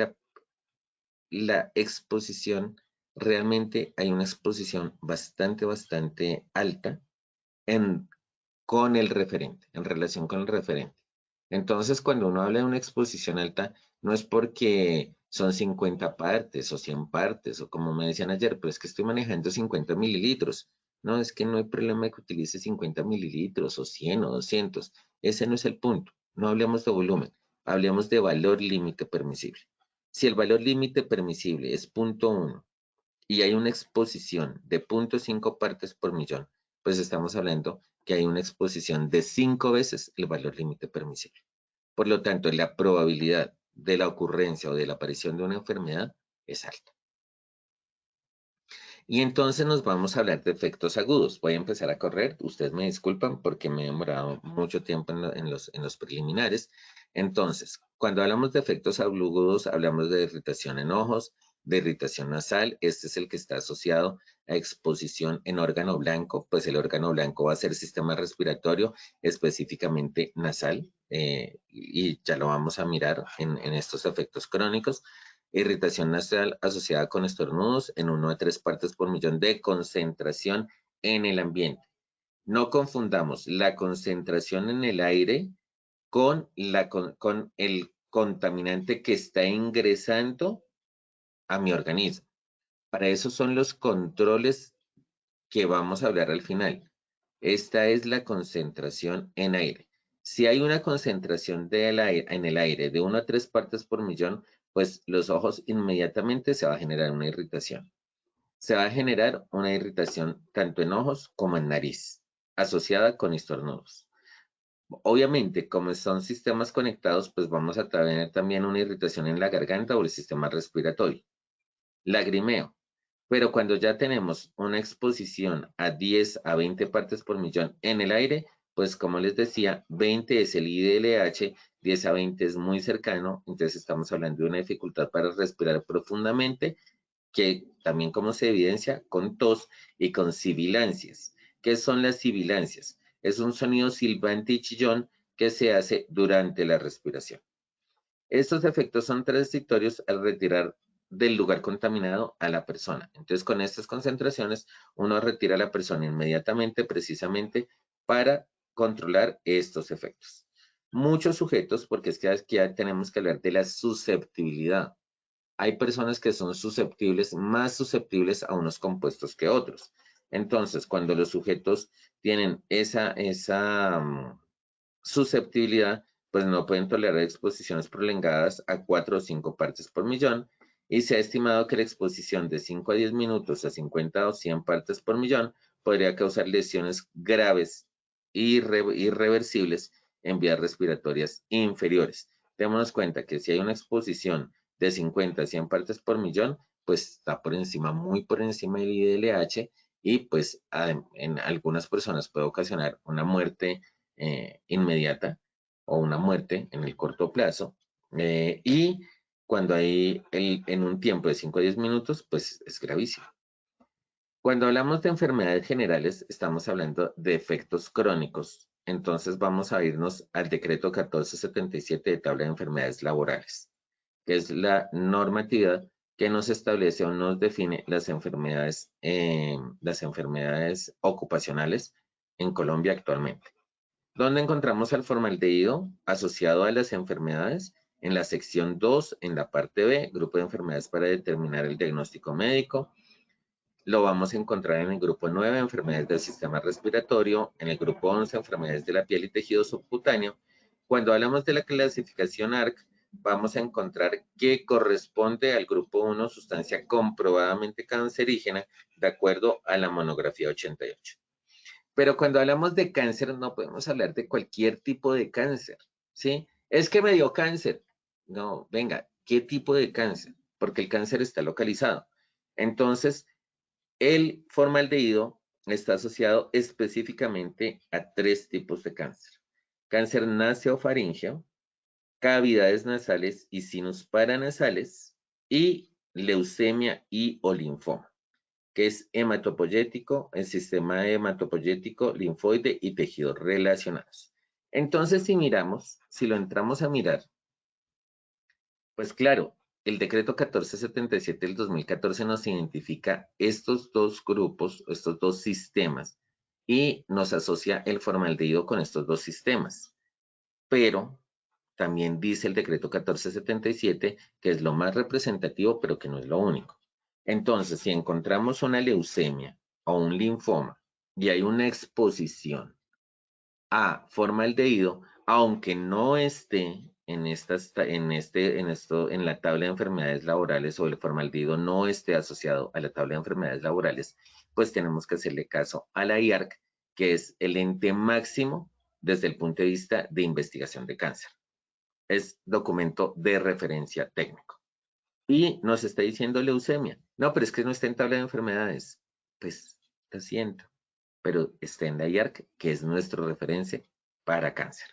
la exposición, realmente hay una exposición bastante alta con el referente, en relación con el referente. Entonces, cuando uno habla de una exposición alta, no es porque son 50 partes o 100 partes, o como me decían ayer, pero es que estoy manejando 50 mililitros. No, es que no hay problema que utilice 50 mililitros o 100 o 200. Ese no es el punto. No hablemos de volumen, hablemos de valor límite permisible. Si el valor límite permisible es 0.1 y hay una exposición de 0.5 partes por millón, pues estamos hablando que hay una exposición de 5 veces el valor límite permisible. Por lo tanto, la probabilidad de la ocurrencia o de la aparición de una enfermedad es alta. Y entonces nos vamos a hablar de efectos agudos. Voy a empezar a correr. Ustedes me disculpan porque me he demorado mucho tiempo en los preliminares. Entonces, cuando hablamos de efectos agudos, hablamos de irritación en ojos, de irritación nasal. Este es el que está asociado a exposición en órgano blanco. Pues el órgano blanco va a ser sistema respiratorio, específicamente nasal. Y ya lo vamos a mirar en estos efectos crónicos. Irritación nasal asociada con estornudos en 1 a 3 partes por millón de concentración en el ambiente. No confundamos la concentración en el aire con el contaminante que está ingresando a mi organismo. Para eso son los controles que vamos a hablar al final. Esta es la concentración en aire. Si hay una concentración en el aire de 1 a 3 partes por millón, pues los ojos inmediatamente se va a generar una irritación. Se va a generar una irritación tanto en ojos como en nariz, asociada con estornudos. Obviamente, como son sistemas conectados, pues vamos a tener también una irritación en la garganta o el sistema respiratorio. Lagrimeo. Pero cuando ya tenemos una exposición a 10 a 20 partes por millón en el aire, pues como les decía, 20 es el IDLH, 10 a 20 es muy cercano, entonces estamos hablando de una dificultad para respirar profundamente, que también como se evidencia con tos y con sibilancias. ¿Qué son las sibilancias? Es un sonido silbante y chillón que se hace durante la respiración. Estos efectos son transitorios al retirar del lugar contaminado a la persona. Entonces, con estas concentraciones, uno retira a la persona inmediatamente, precisamente para controlar estos efectos. Muchos sujetos, porque es que aquí ya tenemos que hablar de la susceptibilidad. Hay personas que son susceptibles, más susceptibles a unos compuestos que otros. Entonces, cuando los sujetos tienen esa susceptibilidad, pues no pueden tolerar exposiciones prolongadas a 4 o 5 partes por millón, y se ha estimado que la exposición de 5 a 10 minutos a 50 o 100 partes por millón podría causar lesiones graves e irreversibles en vías respiratorias inferiores. Démonos cuenta que si hay una exposición de 50 a 100 partes por millón, pues está por encima, muy por encima del IDLH, y pues en algunas personas puede ocasionar una muerte inmediata o una muerte en el corto plazo. Y cuando hay en un tiempo de 5 a 10 minutos, pues es gravísimo. Cuando hablamos de enfermedades generales, estamos hablando de efectos crónicos. Entonces vamos a irnos al decreto 1477 de tabla de enfermedades laborales, que es la normatividad que nos establece o nos define las enfermedades ocupacionales en Colombia actualmente. ¿Dónde encontramos al formaldehído asociado a las enfermedades? En la sección 2, en la parte B, grupo de enfermedades para determinar el diagnóstico médico. Lo vamos a encontrar en el grupo 9, enfermedades del sistema respiratorio, en el grupo 11, enfermedades de la piel y tejido subcutáneo. Cuando hablamos de la clasificación ARC, vamos a encontrar que corresponde al grupo 1, sustancia comprobadamente cancerígena, de acuerdo a la monografía 88. Pero cuando hablamos de cáncer, no podemos hablar de cualquier tipo de cáncer, ¿sí? Es que me dio cáncer. No, venga, ¿qué tipo de cáncer? Porque el cáncer está localizado. Entonces, el formaldehído está asociado específicamente a 3 tipos de cáncer. Cáncer nasofaríngeo, cavidades nasales y sinus paranasales, y leucemia y o linfoma, que es hematopoyético, el sistema hematopoyético, linfoide y tejidos relacionados. Entonces, si lo entramos a mirar, pues claro, el decreto 1477 del 2014 nos identifica estos dos grupos, estos dos sistemas y nos asocia el formaldehído con estos dos sistemas. Pero también dice el decreto 1477 que es lo más representativo, pero que no es lo único. Entonces, si encontramos una leucemia o un linfoma y hay una exposición a formaldehído, aunque no esté en la tabla de enfermedades laborales o el formaldehído no esté asociado a la tabla de enfermedades laborales, pues tenemos que hacerle caso a la IARC, que es el ente máximo desde el punto de vista de investigación de cáncer. Es documento de referencia técnico. Y nos está diciendo leucemia. No, pero es que no está en tabla de enfermedades. Pues, lo siento, pero está en la IARC, que es nuestro referencia para cáncer.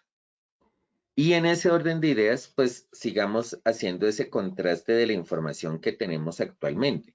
Y en ese orden de ideas, pues sigamos haciendo ese contraste de la información que tenemos actualmente.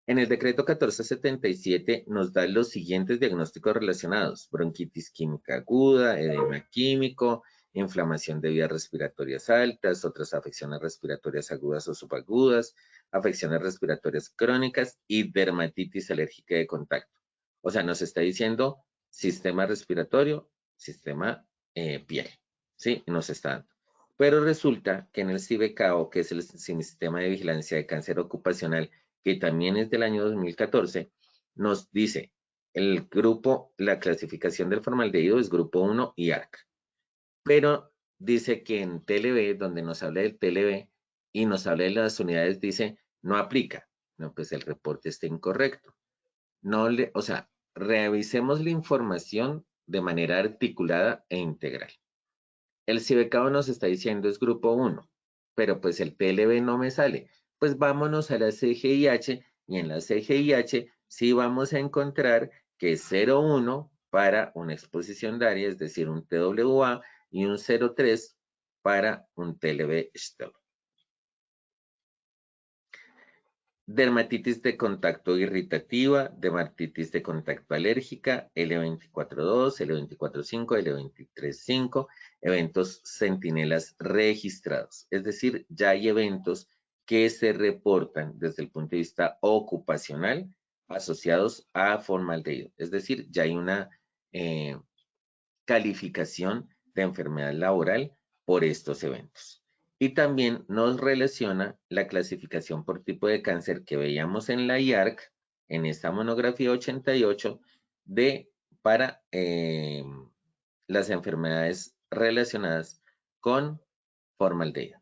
En el decreto 1477 nos da los siguientes diagnósticos relacionados: bronquitis química aguda, edema químico, inflamación de vías respiratorias altas, otras afecciones respiratorias agudas o subagudas, afecciones respiratorias crónicas y dermatitis alérgica de contacto. O sea, nos está diciendo sistema respiratorio, sistema piel, ¿sí? Nos está dando. Pero resulta que en el CIBECAO, que es el Sistema de Vigilancia de Cáncer Ocupacional, que también es del año 2014, nos dice el grupo, la clasificación del formaldehído es grupo 1 y ARC. Pero dice que en TLB, donde nos habla del TLB y nos habla de las unidades, dice no aplica. No, pues el reporte está incorrecto. O sea, revisemos la información de manera articulada e integral. El CIBECAO nos está diciendo es grupo 1, pero pues el TLB no me sale. Pues vámonos a la CGIH y en la CGIH sí vamos a encontrar que es 0,1 para una exposición de área, es decir, un TWA, y un 0,3 para un TLB-STOP. Dermatitis de contacto irritativa, dermatitis de contacto alérgica, L24.2, L24.5, L23.5, eventos centinelas registrados. Es decir, ya hay eventos que se reportan desde el punto de vista ocupacional asociados a formaldehído. Es decir, ya hay una calificación de enfermedad laboral por estos eventos. Y también nos relaciona la clasificación por tipo de cáncer que veíamos en la IARC, en esta monografía 88, para las enfermedades relacionadas con formaldehído.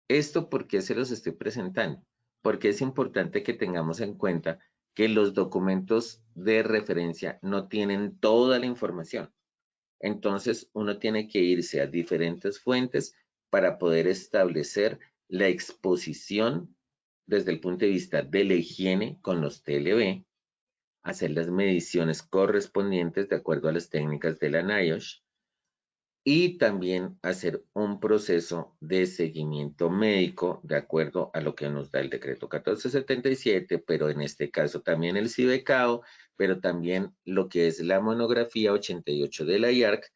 ¿Esto por qué se los estoy presentando? Porque es importante que tengamos en cuenta que los documentos de referencia no tienen toda la información. Entonces, uno tiene que irse a diferentes fuentes para poder establecer la exposición desde el punto de vista de la higiene con los TLB, hacer las mediciones correspondientes de acuerdo a las técnicas de la NIOSH y también hacer un proceso de seguimiento médico de acuerdo a lo que nos da el decreto 1477, pero en este caso también el CIBECAO, pero también lo que es la monografía 88 de la IARC,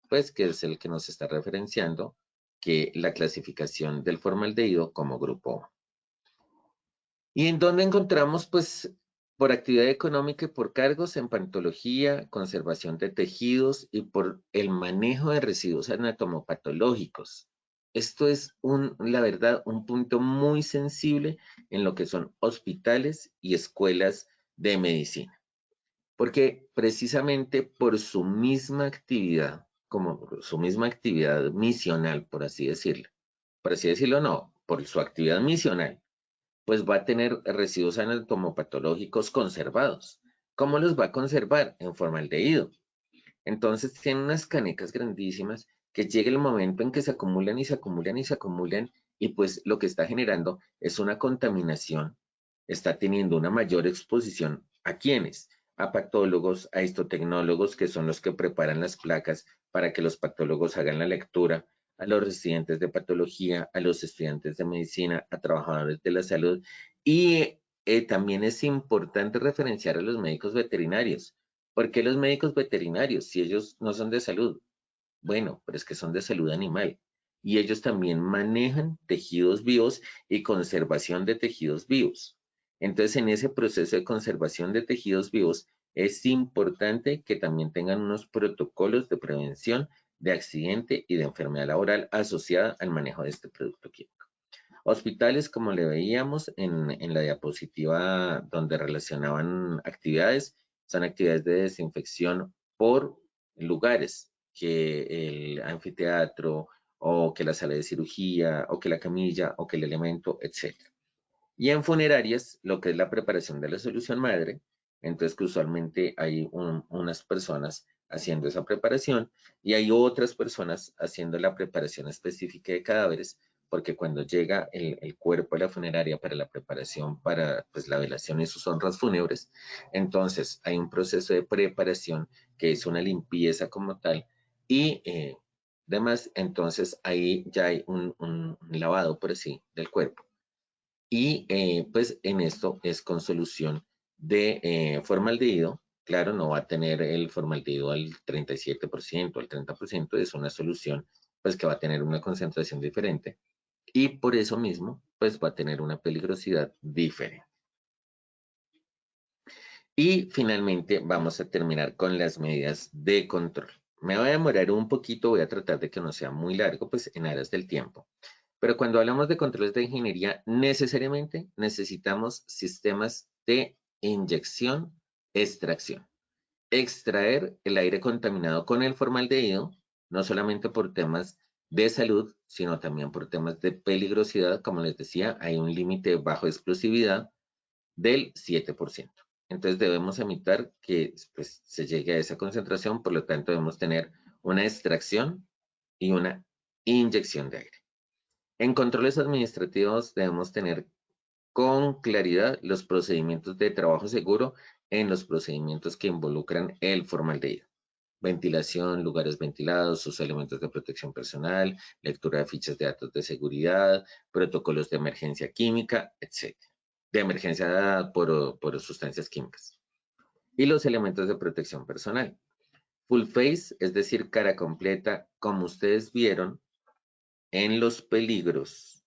pues que es el que nos está referenciando que la clasificación del formaldehído como grupo. ¿Y en dónde encontramos? Pues por actividad económica y por cargos en pantología, conservación de tejidos y por el manejo de residuos anatomopatológicos. Esto es, la verdad, un punto muy sensible en lo que son hospitales y escuelas de medicina. Porque precisamente por su misma actividad, como su misma actividad misional, por así decirlo no, por su actividad misional, pues va a tener residuos anatomopatológicos conservados. ¿Cómo los va a conservar? En formaldehído. Entonces tienen unas canecas grandísimas que llega el momento en que se acumulan y se acumulan y se acumulan y pues lo que está generando es una contaminación, está teniendo una mayor exposición ¿a quiénes? A patólogos, a histotecnólogos, que son los que preparan las placas para que los patólogos hagan la lectura, a los residentes de patología, a los estudiantes de medicina, a trabajadores de la salud y también es importante referenciar a los médicos veterinarios. ¿Por qué los médicos veterinarios si ellos no son de salud? Bueno, pero es que son de salud animal y ellos también manejan tejidos vivos y conservación de tejidos vivos. Entonces, en ese proceso de conservación de tejidos vivos, es importante que también tengan unos protocolos de prevención de accidente y de enfermedad laboral asociada al manejo de este producto químico. Hospitales, como le veíamos en la diapositiva donde relacionaban actividades, son actividades de desinfección por lugares, que el anfiteatro, o que la sala de cirugía, o que la camilla, o que el elemento, etc. Y en funerarias, lo que es la preparación de la solución madre, entonces que usualmente hay unas personas haciendo esa preparación y hay otras personas haciendo la preparación específica de cadáveres, porque cuando llega el cuerpo a la funeraria para la preparación para pues, la velación y sus honras fúnebres, entonces hay un proceso de preparación que es una limpieza como tal y demás, entonces ahí ya hay un lavado, por así, del cuerpo. Y pues en esto es con solución de formaldehído. Claro, no va a tener el formaldehído al 37%, al 30%, es una solución pues que va a tener una concentración diferente y por eso mismo pues va a tener una peligrosidad diferente. Y finalmente vamos a terminar con las medidas de control. Me voy a demorar un poquito, voy a tratar de que no sea muy largo, pues en aras del tiempo. Pero cuando hablamos de controles de ingeniería, necesariamente necesitamos sistemas de inyección, extracción. Extraer el aire contaminado con el formaldehído, no solamente por temas de salud, sino también por temas de peligrosidad. Como les decía, hay un límite bajo explosividad del 7%. Entonces debemos evitar que pues, se llegue a esa concentración, por lo tanto debemos tener una extracción y una inyección de aire. En controles administrativos debemos tener con claridad los procedimientos de trabajo seguro en los procedimientos que involucran el formaldehído. Ventilación, lugares ventilados, sus elementos de protección personal, lectura de fichas de datos de seguridad, protocolos de emergencia química, etc. De emergencia por sustancias químicas. Y los elementos de protección personal. Full face, es decir, cara completa, como ustedes vieron en los peligros.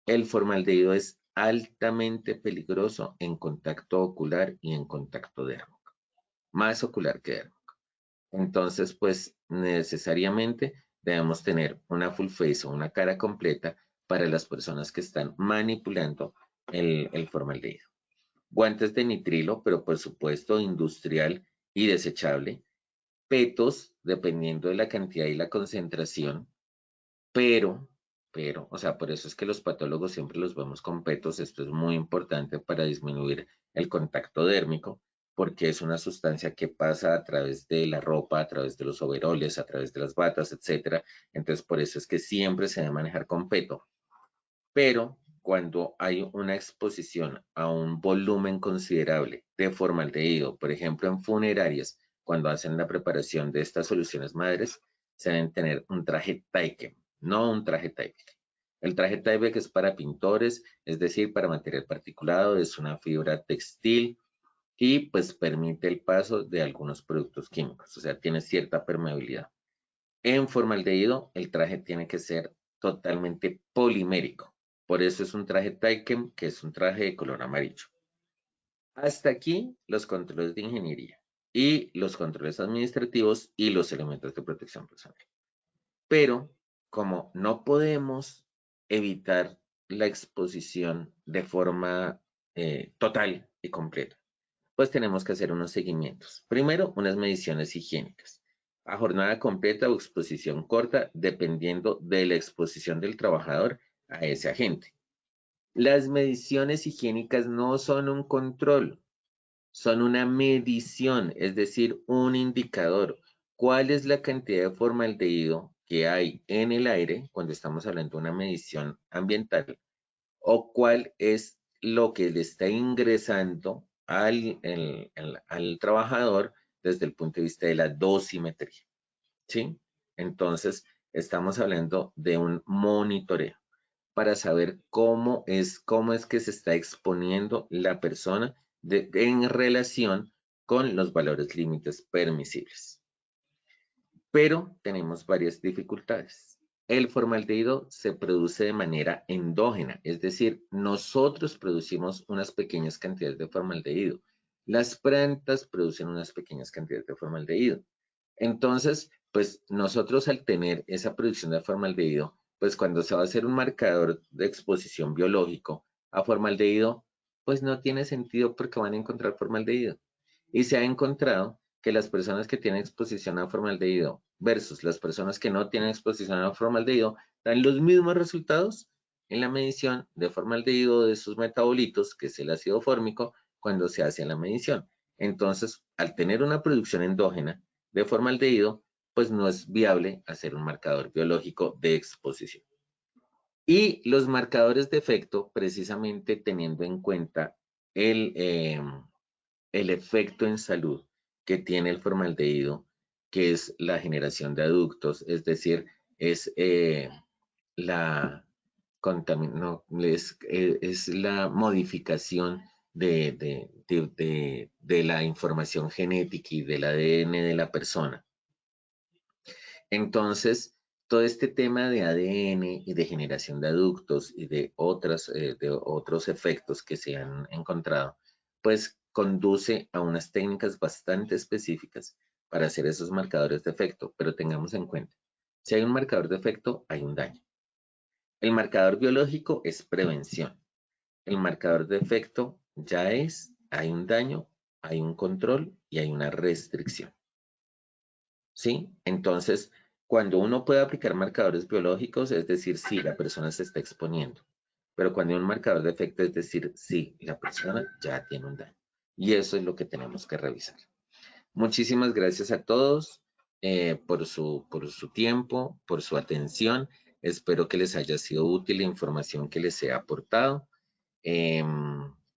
El formaldehído es altamente peligroso en contacto ocular y en contacto dérmico, más ocular que dérmico. Entonces, pues necesariamente debemos tener una full face o una cara completa para las personas que están manipulando el formaldehído. Guantes de nitrilo, pero por supuesto industrial y desechable. Petos, dependiendo de la cantidad y la concentración, pero, o sea, por eso es que los patólogos siempre los vemos con petos. Esto es muy importante para disminuir el contacto dérmico, porque es una sustancia que pasa a través de la ropa, a través de los overoles, a través de las batas, etcétera. Entonces, por eso es que siempre se debe manejar con peto. Pero cuando hay una exposición a un volumen considerable de formaldehído, por ejemplo, en funerarias, cuando hacen la preparación de estas soluciones madres, se deben tener un traje Taiken, no un traje Tyvek. El traje Tyvek es para pintores, es decir, para material particulado, es una fibra textil y pues permite el paso de algunos productos químicos, o sea, tiene cierta permeabilidad. En formaldehído, el traje tiene que ser totalmente polimérico. Por eso es un traje Taiken, que es un traje de color amarillo. Hasta aquí los controles de ingeniería y los controles administrativos y los elementos de protección personal. Pero como no podemos evitar la exposición de forma total y completa, pues tenemos que hacer unos seguimientos. Primero, unas mediciones higiénicas a jornada completa o exposición corta, dependiendo de la exposición del trabajador a ese agente. Las mediciones higiénicas no son un control, son una medición, es decir, un indicador. ¿Cuál es la cantidad de formaldehído que hay en el aire cuando estamos hablando de una medición ambiental? ¿O cuál es lo que le está ingresando al trabajador desde el punto de vista de la dosimetría? ¿Sí? Entonces, estamos hablando de un monitoreo para saber cómo es que se está exponiendo la persona en relación con los valores límites permisibles. Pero tenemos varias dificultades. El formaldehído se produce de manera endógena, es decir, nosotros producimos unas pequeñas cantidades de formaldehído. Las plantas producen unas pequeñas cantidades de formaldehído. Entonces, pues nosotros al tener esa producción de formaldehído, pues cuando se va a hacer un marcador de exposición biológico a formaldehído, pues no tiene sentido porque van a encontrar formaldehído. Y se ha encontrado que las personas que tienen exposición a formaldehído versus las personas que no tienen exposición a formaldehído dan los mismos resultados en la medición de formaldehído de sus metabolitos, que es el ácido fórmico, cuando se hace la medición. Entonces, al tener una producción endógena de formaldehído, pues no es viable hacer un marcador biológico de exposición. Y los marcadores de efecto, precisamente teniendo en cuenta el efecto en salud que tiene el formaldehído, que es la generación de aductos, es decir, es la es la modificación de la información genética y del ADN de la persona. Entonces, todo este tema de ADN y de generación de aductos y de otros efectos que se han encontrado, pues conduce a unas técnicas bastante específicas para hacer esos marcadores de efecto, pero tengamos en cuenta, si hay un marcador de efecto, hay un daño. El marcador biológico es prevención. El marcador de efecto ya hay un daño, hay un control y hay una restricción. ¿Sí? Entonces, cuando uno puede aplicar marcadores biológicos, es decir, sí, la persona se está exponiendo. Pero cuando hay un marcador de efecto, es decir, sí, la persona ya tiene un daño. Y eso es lo que tenemos que revisar. Muchísimas gracias a todos por su tiempo, por su atención. Espero que les haya sido útil la información que les he aportado.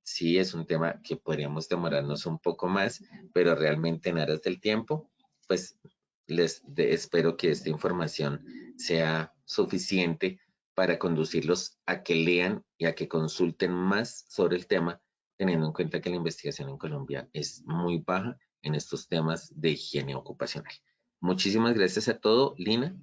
Sí, es un tema que podríamos demorarnos un poco más, pero realmente en aras del tiempo, pues espero que esta información sea suficiente para conducirlos a que lean y a que consulten más sobre el tema, teniendo en cuenta que la investigación en Colombia es muy baja en estos temas de higiene ocupacional. Muchísimas gracias a todos. Lina.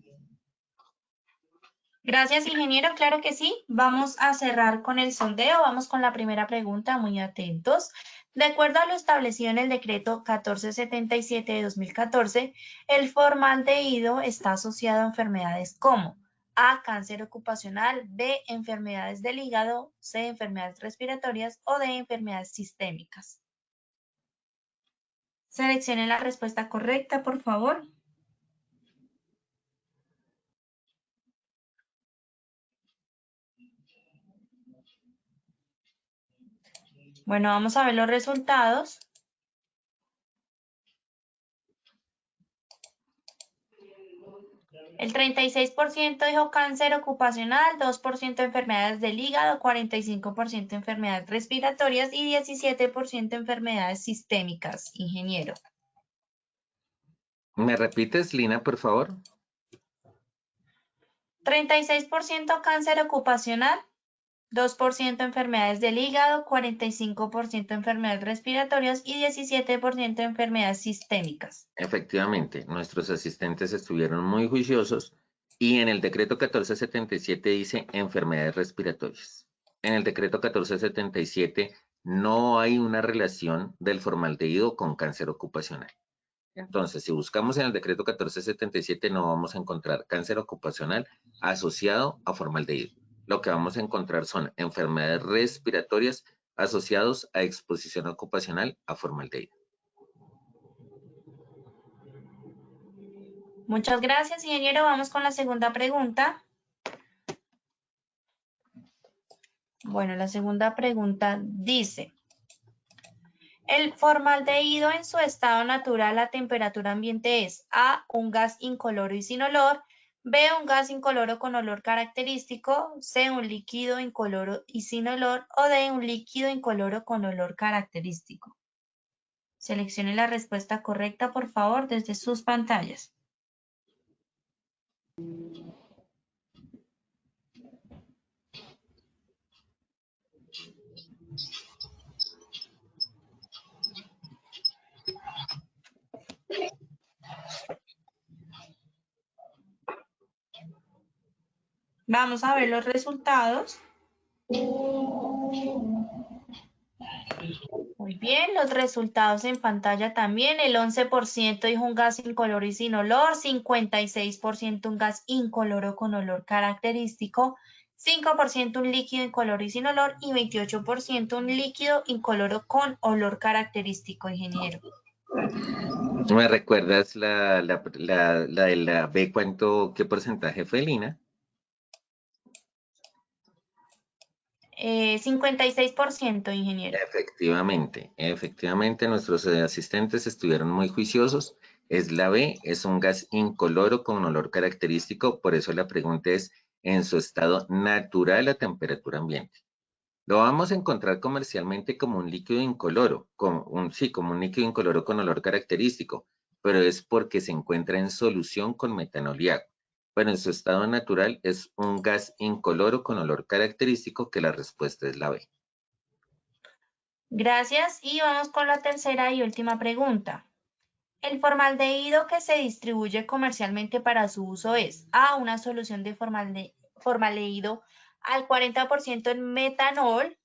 Gracias, ingeniero. Claro que sí. Vamos a cerrar con el sondeo. Vamos con la primera pregunta. Muy atentos. De acuerdo a lo establecido en el decreto 1477 de 2014, el formaldehído está asociado a enfermedades como A, cáncer ocupacional, B, enfermedades del hígado, C, enfermedades respiratorias o D, enfermedades sistémicas. Seleccione la respuesta correcta, por favor. Bueno, vamos a ver los resultados. El 36% dijo cáncer ocupacional, 2% enfermedades del hígado, 45% enfermedades respiratorias y 17% enfermedades sistémicas, ingeniero. ¿Me repites, Lina, por favor? 36% cáncer ocupacional, 2% enfermedades del hígado, 45% enfermedades respiratorias y 17% enfermedades sistémicas. Efectivamente, nuestros asistentes estuvieron muy juiciosos y en el decreto 1477 dice enfermedades respiratorias. En el decreto 1477 no hay una relación del formaldehído con cáncer ocupacional. Entonces, si buscamos en el decreto 1477 no vamos a encontrar cáncer ocupacional asociado a formaldehído. Lo que vamos a encontrar son enfermedades respiratorias asociados a exposición ocupacional a formaldehído. Muchas gracias, ingeniero. Vamos con la segunda pregunta. Bueno, la segunda pregunta dice, el formaldehído en su estado natural a temperatura ambiente es A, un gas incoloro y sin olor, B, un gas incoloro con olor característico, C, un líquido incoloro y sin olor o D, un líquido incoloro con olor característico. Seleccione la respuesta correcta, por favor, desde sus pantallas. Vamos a ver los resultados. Uy, Muy bien, los resultados en pantalla también. El 11% dijo un gas incoloro y sin olor, 56% un gas incoloro con olor característico, 5% un líquido incoloro y sin olor y 28% un líquido incoloro con olor característico, ingeniero. ¿Me recuerdas la de la B, qué porcentaje fue, Lina? 56%, ingeniero. Efectivamente, nuestros asistentes estuvieron muy juiciosos. Es la B, es un gas incoloro con olor característico, por eso la pregunta es en su estado natural a temperatura ambiente. Lo vamos a encontrar comercialmente como un líquido incoloro, como un líquido incoloro con olor característico, pero es porque se encuentra en solución con metanol y agua. Pero en su estado natural es un gas incoloro con olor característico, que la respuesta es la B. Gracias y vamos con la tercera y última pregunta. El formaldehído que se distribuye comercialmente para su uso es A, una solución de formaldehído al 40% en metanol,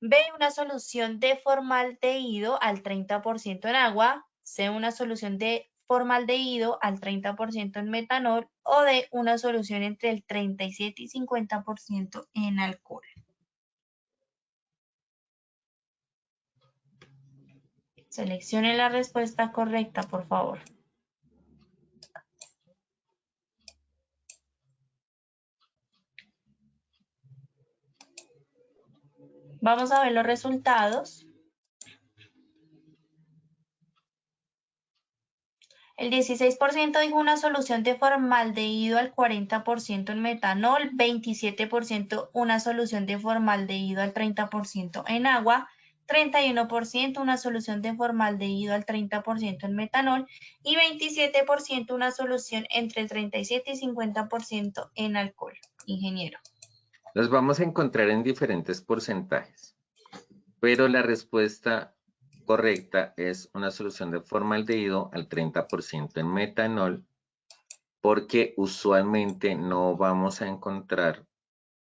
B, una solución de formaldehído al 30% en agua, C, una solución de formaldehído al 30% en metanol o D, una solución entre el 37 y 50% en alcohol. Seleccione la respuesta correcta, por favor. Vamos a ver los resultados. El 16% dijo una solución de formaldehído al 40% en metanol, 27% una solución de formaldehído al 30% en agua, 31% una solución de formaldehído al 30% en metanol y 27% una solución entre 37 y 50% en alcohol. Ingeniero. Los vamos a encontrar en diferentes porcentajes, pero la respuesta correcta es una solución de formaldehído al 30% en metanol, porque usualmente no vamos a encontrar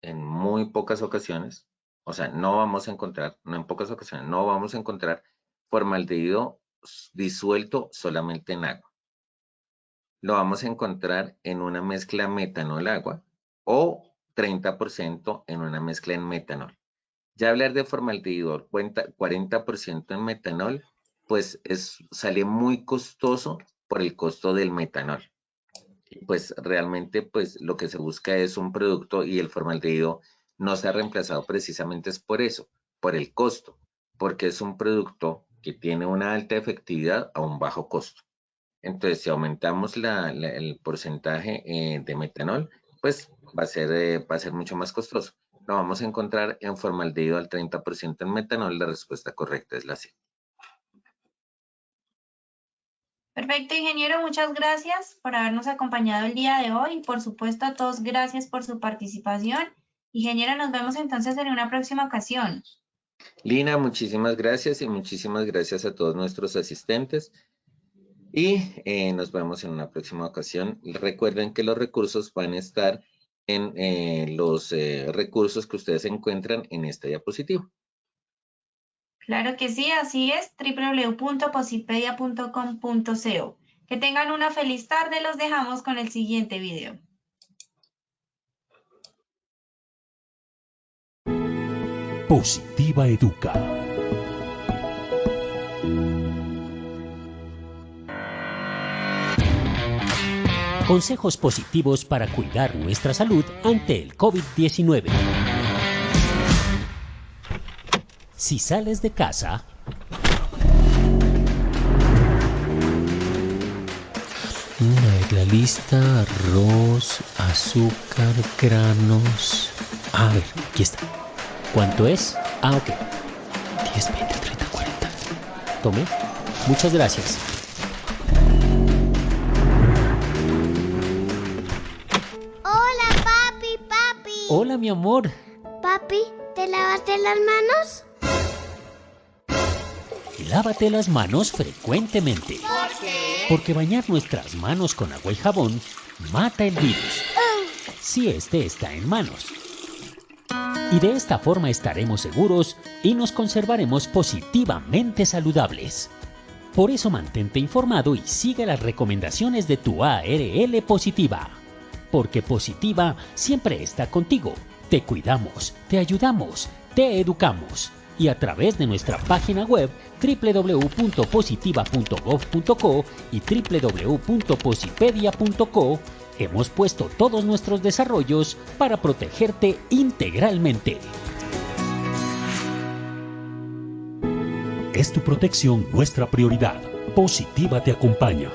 en muy pocas ocasiones, o sea, no vamos a encontrar, no en pocas ocasiones, no vamos a encontrar formaldehído disuelto solamente en agua. Lo vamos a encontrar en una mezcla metanol-agua o 30% en una mezcla en metanol. Ya hablar de formaldehído 40% en metanol, pues sale muy costoso por el costo del metanol. Pues realmente pues lo que se busca es un producto, y el formaldehído no se ha reemplazado precisamente es por eso, por el costo, porque es un producto que tiene una alta efectividad a un bajo costo. Entonces, si aumentamos el porcentaje de metanol, pues va a ser mucho más costoso. Lo vamos a encontrar en formaldehído al 30% en metanol. La respuesta correcta es la C. Perfecto, ingeniero, muchas gracias por habernos acompañado el día de hoy y por supuesto a todos gracias por su participación. Ingeniero, nos vemos entonces en una próxima ocasión. Lina, muchísimas gracias y muchísimas gracias a todos nuestros asistentes. Y nos vemos en una próxima ocasión. Recuerden que los recursos van a estar en los recursos que ustedes encuentran en esta diapositiva. Claro que sí, así es, www.posipedia.com.co. Que tengan una feliz tarde, los dejamos con el siguiente video. Positiva Educa. Consejos positivos para cuidar nuestra salud ante el COVID-19. Si sales de casa, la lista: arroz, azúcar, granos. A ver, aquí está. ¿Cuánto es? Ok. 10, 20, 30, 40. Tome. Muchas gracias. Hola, papi. Hola, mi amor. Papi, ¿te lavaste las manos? Lávate las manos frecuentemente. ¿Por qué? Porque bañar nuestras manos con agua y jabón mata el virus. Si este está en manos. Y de esta forma estaremos seguros y nos conservaremos positivamente saludables. Por eso mantente informado y sigue las recomendaciones de tu ARL Positiva. Porque Positiva siempre está contigo. Te cuidamos, te ayudamos, te educamos. Y a través de nuestra página web www.positiva.gov.co y www.posipedia.co hemos puesto todos nuestros desarrollos para protegerte integralmente. Es tu protección nuestra prioridad. Positiva te acompaña.